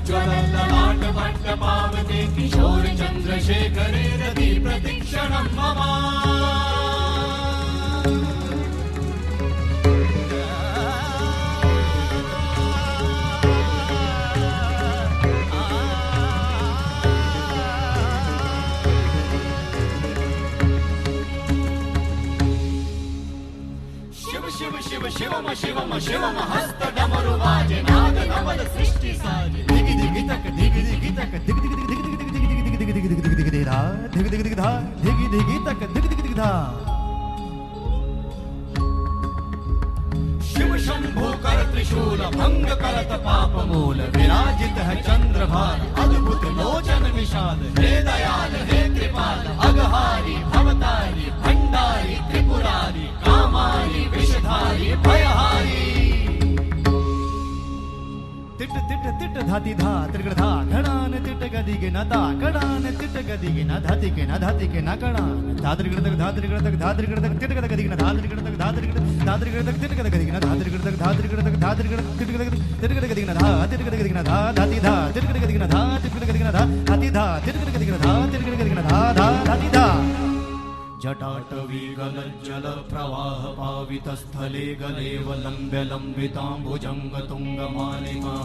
ज्वलल्ललाटपट्टपावते किशोर चन्द्रशेखरे रति प्रतीक्षणं मम शिव शिव शिवम शिवम शिवम हस्त डमरु वाजे नाद नवल सृष्टि साजे दिगि दिगि तक दिगि दिगि तक दिगि दिगि दिगि दिगि दिगि दिगि दिगि दिगि दिगि दिगि दिगि धा दिगि दिगि दिगि धा दिगि दिगि तक दिगि दिगि दिगि धा शिव शंभो कर त्रिशूल भंग करत पाप मूल विराजित है चंद्रभार अद्भुत लोचन विशाल हे दयाल हे कृपाल अगहारी भवतारी भंडारी त्रिपुरारी कामारी विषधारी भयहारी तिट तिट तिट धाती धा त्रिगड़ धा घड़ान तिट गदिगे न ता कड़ान तिट गदिगे न धाती के न कड़ान धात्रिगड़ तक धात्रिगड़ तक धात्रिगड़ तक तिट गद गदिगे न धात्रिगड़ तक धात्रिगड़ तक तिट गद गदिगे न धात्रिगड़ तक धात्रिगड़ तक धात्रिगड़ तिट गद गदिगे न धा तिट गद गदिगे न धा धाती धा तिट गद गदिगे न धा तिट गद गदिगे न धा हाथी धा तिट गद गदिगे न धा तिट गद गदिगे न धा धा धाती धा जटाटवी गलज्जल प्रवाह पावितस्थले गलेवलम्ब्य लम्बिताम्बुजङ्ग तुङ्गमालिका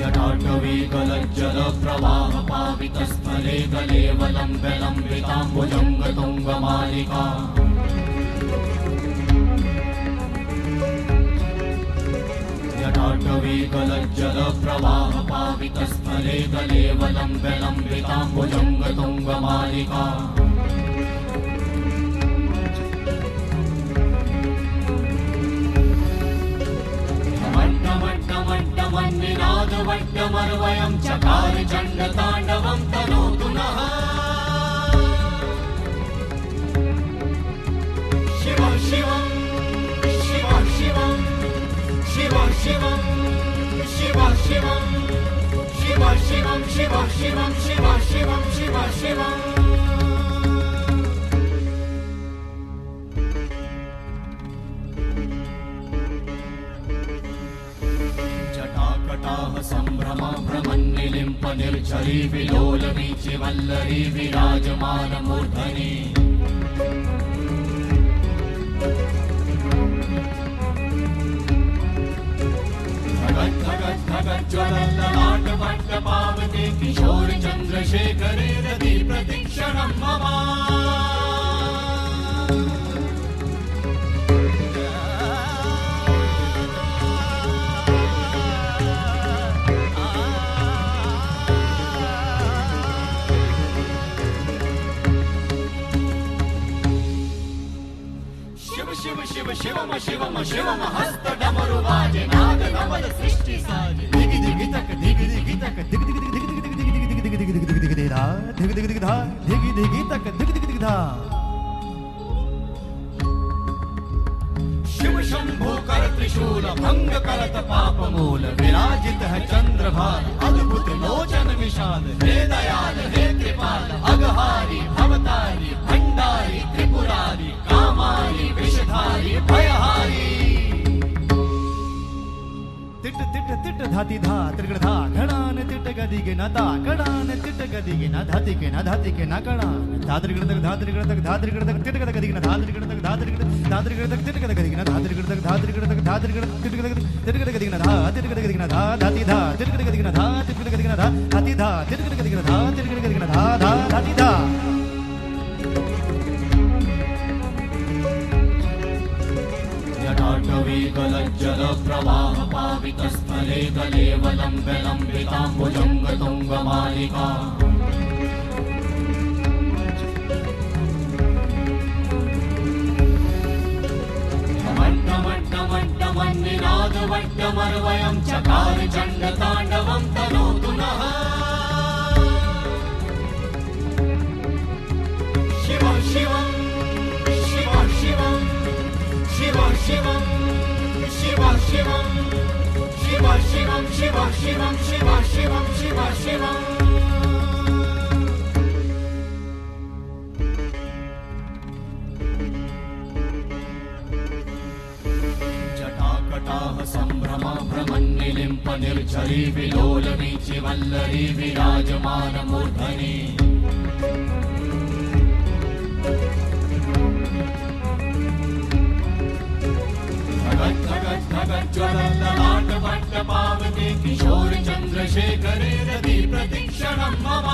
जटाटवी गलज्जल प्रवाह पावितस्थले गलेवलम्ब्य लम्बिताम्बुजङ्ग तुङ्गमालिका जटाटवी जटाटवी गलज्जल प्रवाह पावितस्थले गलेवलम्ब्य लम्बिताम्बुजङ्गतुङ्गमालिका वट्टमन्निनादवट्टमर्वयं चकार चण्डताण्डवं तनोतु नः शिव शिवं शिव शिवं शिव शिवं शिव शिवं शिव शिवं शिव शिवं शिव शिवं शिव शिवम् जटाकटाह सम्भ्रम भ्रमन्निलिम्प निर्झरी विलोलवीचि वल्लरी विराजमान मूर्धनि ज्वलल्ललाटपट्टपावते किशोर चन्द्रशेखरे रति प्रतीक्षणं मम शिव शिव शिव शिवम शिवम शिवम हस्त डमरु बाजे नाद नवल सृष्टि साजे धिगी धिगी तक धिगी धिगी तक धिगी धिगी धिगी धिगी धिगी धिगी धिगी धिगी धिगी धिगी धा धिगी धिगी धिगी धा धिगी धिगी तक धिगी धिगी धिगी धा शिव शंभो कर त्रिशूल भंग करत पाप मूल विराजित है चंद्रभार अद्भुत लोचन विशाल हे दयाल हे कृपाल अगहारी भवतारी भंडारी त्रिपुरारी कामारी विषधारी भयहारी तिट तिट तिट धाती धा त्रिगड़ धा घड़ान तिट गदिगे न ता कड़ान तिट गदिगे न धाती के न कड़ान धात्रिगड़ तक धात्रिगड़ तक धात्रिगड़ तक तिट गद गदिगे न धात्रिगड़ तक धात्रिगड़ तक तिट गद गदिगे न धात्रिगड़ तक धात्रिगड़ तक तिट गद गदिगे न धा तिट गद गदिगे न धा धाती धा तिट गद गदिगे न धा तिट गद गदिगे न धा हाथी धा तिट गद गदिगे न धा तिट गद गदिगे न धा धा धाती धा जटाटवी गलज्जल प्रवाह पावितस्थले गलेवलम्ब्य लम्बिताम्बुजङ्गतुङ्गमालिका वट्टमन्निनादवट्टमर्वयं चकार चण्डताण्डवं तनोतु नः शिव शिवं शिव शिवं शिव शिवं शिव शिवं शिव शिवं शिव शिवं शिव शिवं शिव शिवम् जटाकटाह सम्भ्रम भ्रमन्निलिम्प निर्झरी विलोलवीचि वल्लरी विराजमान मूर्धनि ज्वलल्ललाटपट्टपावते किशोर चन्द्रशेखरे रति प्रतीक्षणं मम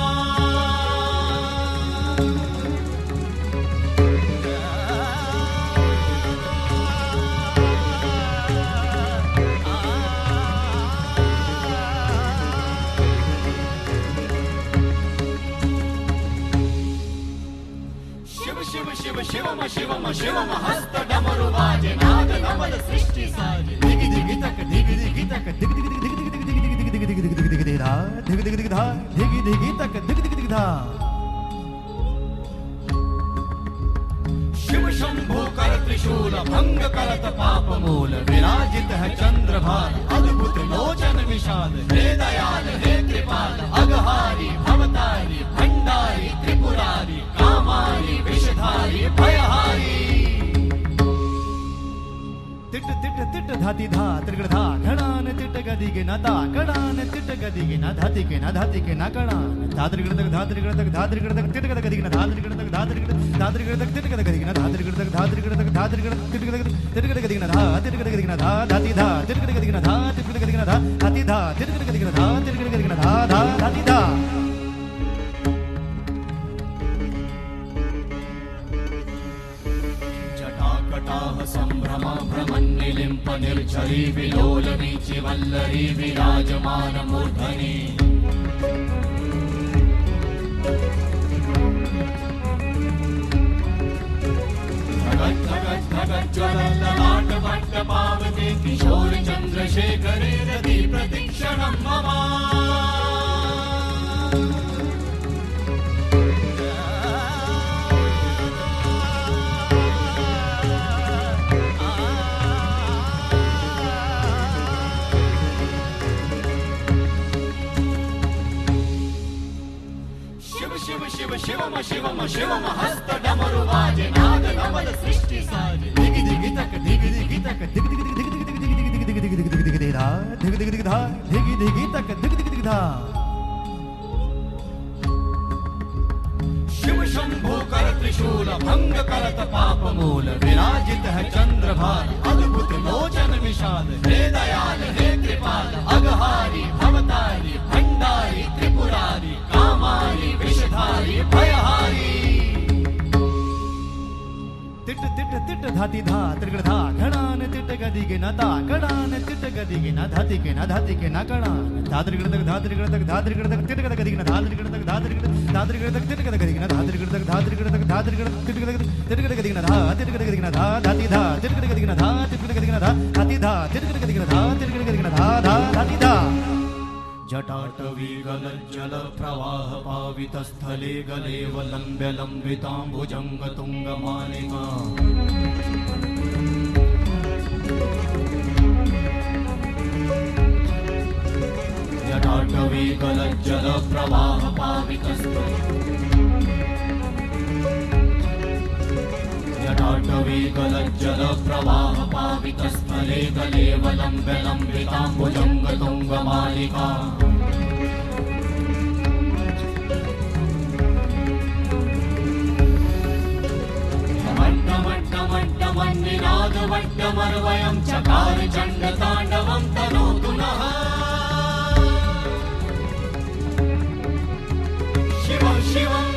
शिव शिव शिव शिवम शिवम शिवम हस्त डमरु बाजे नाद नवल सृष्टि साजे धिगी धिगी तक धिगी धिगी तक धिगी धिगी धिगी धिगी धिगी धिगी धिगी धिगी धिगी धिगी धिगी धा धिगी धिगी धिगी धा धिगी धिगी तक धिगी धिगी धिगी धा शिव शंभो कर त्रिशूल भंग करत पाप मूल विराजित है चंद्रभार अद्भुत लोचन विशाल हे दयाल हे कृपाल अगहारी भवतारी भंडारी त्रिपुरारी कामारी विषधारी भयहारी तिट तिट तिट धाती धा त्रिगड़ धा घड़ान तिट गदिगे न ता कड़ान तिट गदिगे न धाती के न कड़ान धात्रिगड़ तक धात्रिगड़ तक धात्रिगड़ तक तिट गद गदिगे न धात्रिगड़ तक धात्रिगड़ तक तिट गद गदिगे न धात्रिगड़ तक धात्रिगड़ तक धात्रिगड़ तिट गद गदिगे न धा तिट गद गदिगे न धा धाती धा तिट गद गदिगे न धा तिट गद गदिगे न धा हाथी धा तिट गद गदिगे न धा तिट गद गदिगे न धा धा धाती धा जटाकटाह सम्भ्रम भ्रमन्निलिम्प निर्झरी विलोलवीचि वल्लरी विराजमान मूर्धनि ज्वलल्ललाट वट्ट पावते किशोर चन्द्रशेखरे रति प्रतीक्षणं मम शिव शिव शिवम शिवम शिवम हस्त डमरु वाजे नाद नवल सृष्टि साजे दिग दिग तक दिग दिग तक दिग दिग दिग दिग दिग दिग दिग दिग दिग दिग दिग धा दिग दिग दिग धा दिग दिग तक दिग दिग दिग धा शिव शंभो कर त्रिशूल भंग करत पाप मूल विराजित है चंद्रभार अद्भुत लोचन विशाल हे दयाल हे कृपाल अगहारी भवतारी भंडारी त्रिपुरारी कामारी विषधारी भयहारी तिट तिट तिट धाती धा त्रिगड़ धा घड़ान तिट गदिग न ता कड़ान तिट गदिग न धाती के न कड़ान धा त्रिगड़ तक धा त्रिगड़ तक धा त्रिगड़ तक तिट गदिग न धा त्रिगड़ तक धा त्रिगड़ तक तिट गदिग न धा त्रिगड़ तक धा त्रिगड़ तक धा त्रिगड़ तिट गदिग न धा तिट गदिग न धा धाती धा तिट गदिग न धा तिट गदिग न धा धाती धा तिट गदिग न धा तिट गदिग न धा धा धाती धा जटाटवी गलज्जल प्रवाह पावित स्थले गलेव लंब्य लंबितांबुजंग तुंग मालिका जटाटवी गलज्जल प्रवाह पावित जटाटवी गलज्जल प्रवाह पावित स्थले गलेव लंब्य लंबितांबुजंग तुंग मालिका मट्टमट्टमट्टमन्निनाद वट्टमर्वयं चकार चण्डताण्डवं तनोतु नः शिव शिवं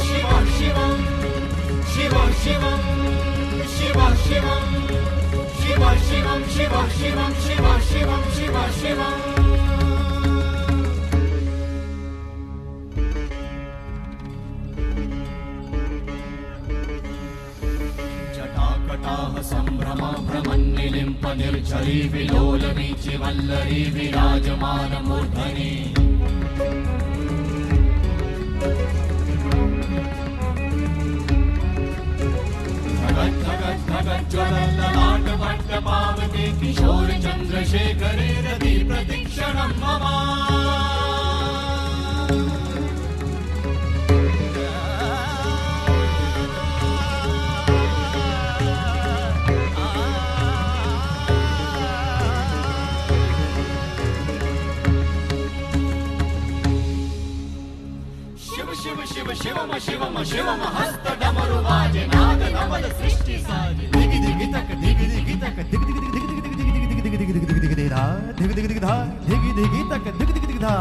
शिव शिवं शिव शिवं शिव शिवं शिव शिवं शिव शिवं शिव शिवं शिव शिवं जटाकटाह सम्भ्रम भ्रमन्निलिम्प निर्झरी विलोलवीचि वल्लरी विराजमान मूर्धनि ज्वलल्ललाट वट्ट पावते किशोर चन्द्रशेखरे रति प्रतीक्षणं मम शिव शिव शिवम शिवम शिवम हस्त डमरु वाजे नाद नवल सृष्टि साजे दिग दिग तक दिग दिग तक दिग दिग दिग दिग दिग दिग दिग दिग दिग दिग दिग धा दिग दिग दिग धा दिग दिग तक दिग दिग दिग धा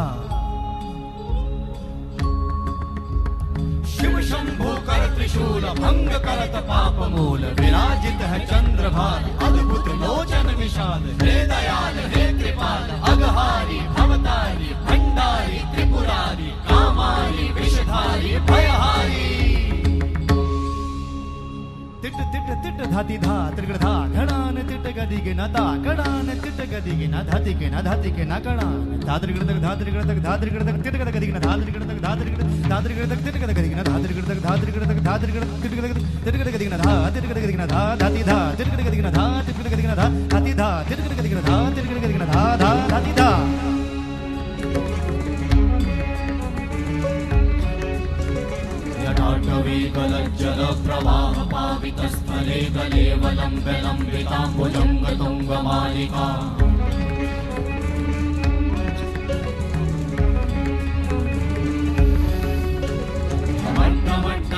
शिव शंभो कर त्रिशूल भंग करत पाप मूल विराजित है चंद्रभार अद्भुत लोचन विशाल हे दयाल हे कृपाल अगहारी भवतारी भंडारी त्रिपुरारी कामारी विषधारी भयहारी तिट तिट तिट धाती धा त्रिगड़ धा घड़ान तिट गदिग न ता कड़ान तिट गदिग न धाती के न कड़ान धा त्रिगड़ तक धा त्रिगड़ तक धा त्रिगड़ तक तिट गदिग न धा त्रिगड़ तक धा त्रिगड़ तक तिट गदिग न धा त्रिगड़ तक धा त्रिगड़ तक धा त्रिगड़ तिट गदिग न धा तिट गदिग न धा धाती धा तिट गदिग न धा तिट गदिग न धा धाती धा तिट गदिग न धा तिट गदिग न धा धा धाती धा जटाटवी गलज्जल प्रवाह पावित स्थले गलेव लंब्य लंबितांबुजंग तुंग मालिका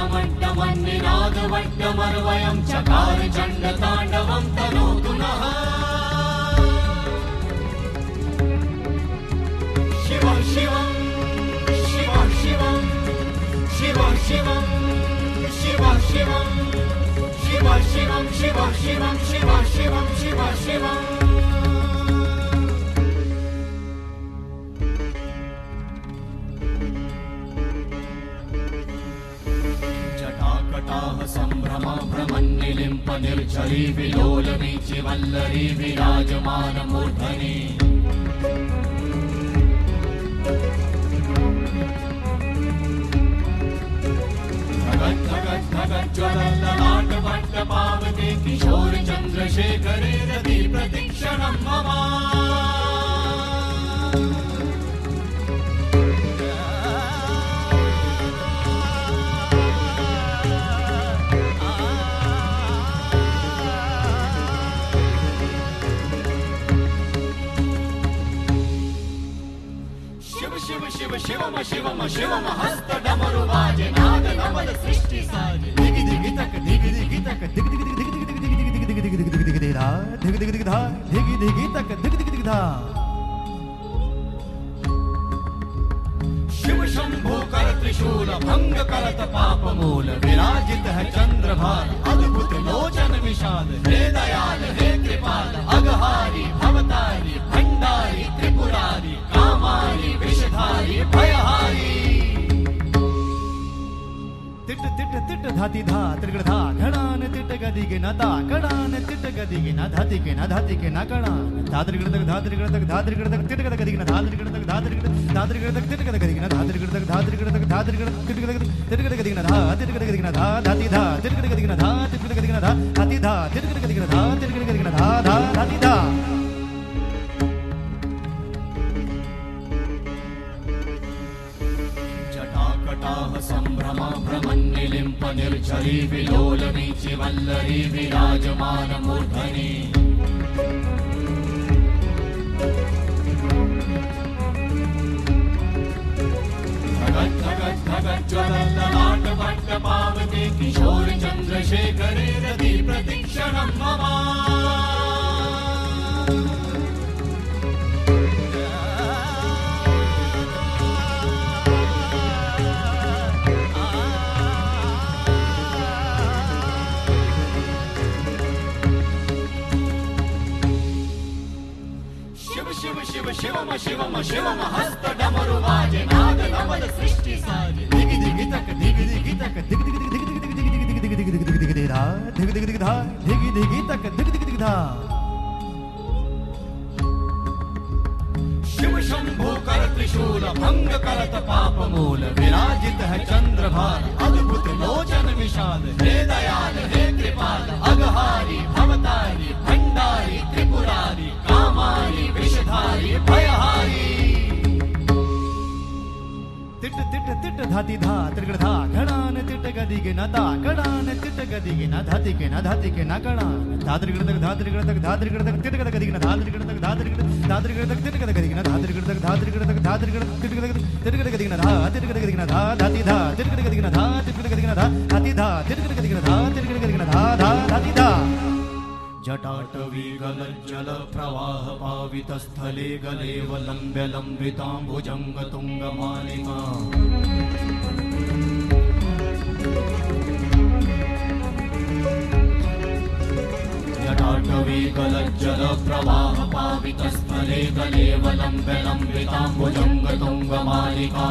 मट्टमट्टमट्टमन्निनाद वट्टमर्वयं चकार चण्डताण्डवं तनोतु नः शिव शिवं शिव शिवं शिव शिवं शिव शिवं शिव शिवं शिव शिवं शिव शिवं शिव शिवम् जटाकटाह सम्भ्रम भ्रमन्निलिम्प निर्झरी विलोलवीचि वल्लरी विराजमानमूर्धनि ज्वलल्ललाटपट्टपावते किशोर चन्द्रशेखरे रति प्रतीक्षणं मम शिव शिव शिव शिवम शिवम शिवम हस्त डमरु बाजे नाद नवल सृष्टि साजे दिगि दिगि तक दिगि दिगि तक दिगि दिगि दिगि दिगि दिगि दिगि दिगि दिगि दिगि दिगि दिगि धा दिगि दिगि दिगि धा दिगि दिगि तक दिगि दिगि दिगि धा शिव शंभो कर त्रिशूल भंग करत पाप मूल विराजित है चंद्रभार अद्भुत लोचन विशाल हे दयाल हे कृपाल अगहारी भवतारी भंडारी त्रिपुरारी कामारी विषधारी भयहारी तिट तिट तिट धाति धा त्रिगण धा घणान तिट गदिगे न ता घणान तिट गदिगे न धाति के न धाति के न घणान धात्रिगण तक धात्रिगण तक धात्रिगण तक तिट गद गदिगे न धात्रिगण तक धात्रिगण तक तिट गद गदिगे न धात्रिगण तक धात्रिगण तक धात्रिगण तिट गद गदिगे न धा तिट गद गदिगे न धा धाति धा तिट गद गदिगे न धा तिट गद गदिगे न धा धाति धा तिट गद गदिगे न धा तिट गद गदिगे न धा धा धाति धा जटाकटाह सम्भ्रम भ्रमन्निलिम्प निर्झरी विलोलवीचि वल्लरी विराजमानमूर्धनि ज्वलल्ललाटपट्टपावते किशोर चन्द्रशेखरे रति प्रतीक्षणं मम शिव शिव शिवम शिवम शिवम हस्त डमरु बाजे नाद नवल सृष्टि साजे दिगि दिगि तक दिगि दिगि तक दिगि दिगि दिगि दिगि दिगि दिगि दिगि दिगि दिगि दिगि दिगि धा दिगि दिगि दिगि धा दिगि दिगि तक दिगि दिगि दिगि धा शिव शंभो कर त्रिशूल भंग करत पाप मूल विराजित है चंद्रभार अद्भुत लोचन विशाल हे दयाल हे कृपाल अगहारी भवतारी भंडारी त्रिपुरारी कामारी विषधारी भयहारी तिट तिट तिट धाति धा त्रिगण धा घणान तिट गदिगे न ता घणान तिट गदिगे न धाति के न घणान धात्रिगण तक धात्रिगण तक धात्रिगण तक तिट गद गदिगे न धात्रिगण तक धात्रिगण तक तिट गद गदिगे न धात्रिगण तक धात्रिगण तक धात्रिगण तिट गद गदिगे न धा तिट गद गदिगे न धा धाति धा तिट गद गदिगे न धा तिट गद गदिगे न धा धाति धा तिट गद गदिगे न धा तिट गद गदिगे न धा धा धाति धा जटाटवी गलज्जल प्रवाह पावित स्थले गलेव लम्ब्य लम्बिताम्बुजंग तुंग मालिका जटाटवी गलज्जल प्रवाह पावित स्थले गलेव लम्ब्य लम्बिताम्बुजंग तुंग मालिका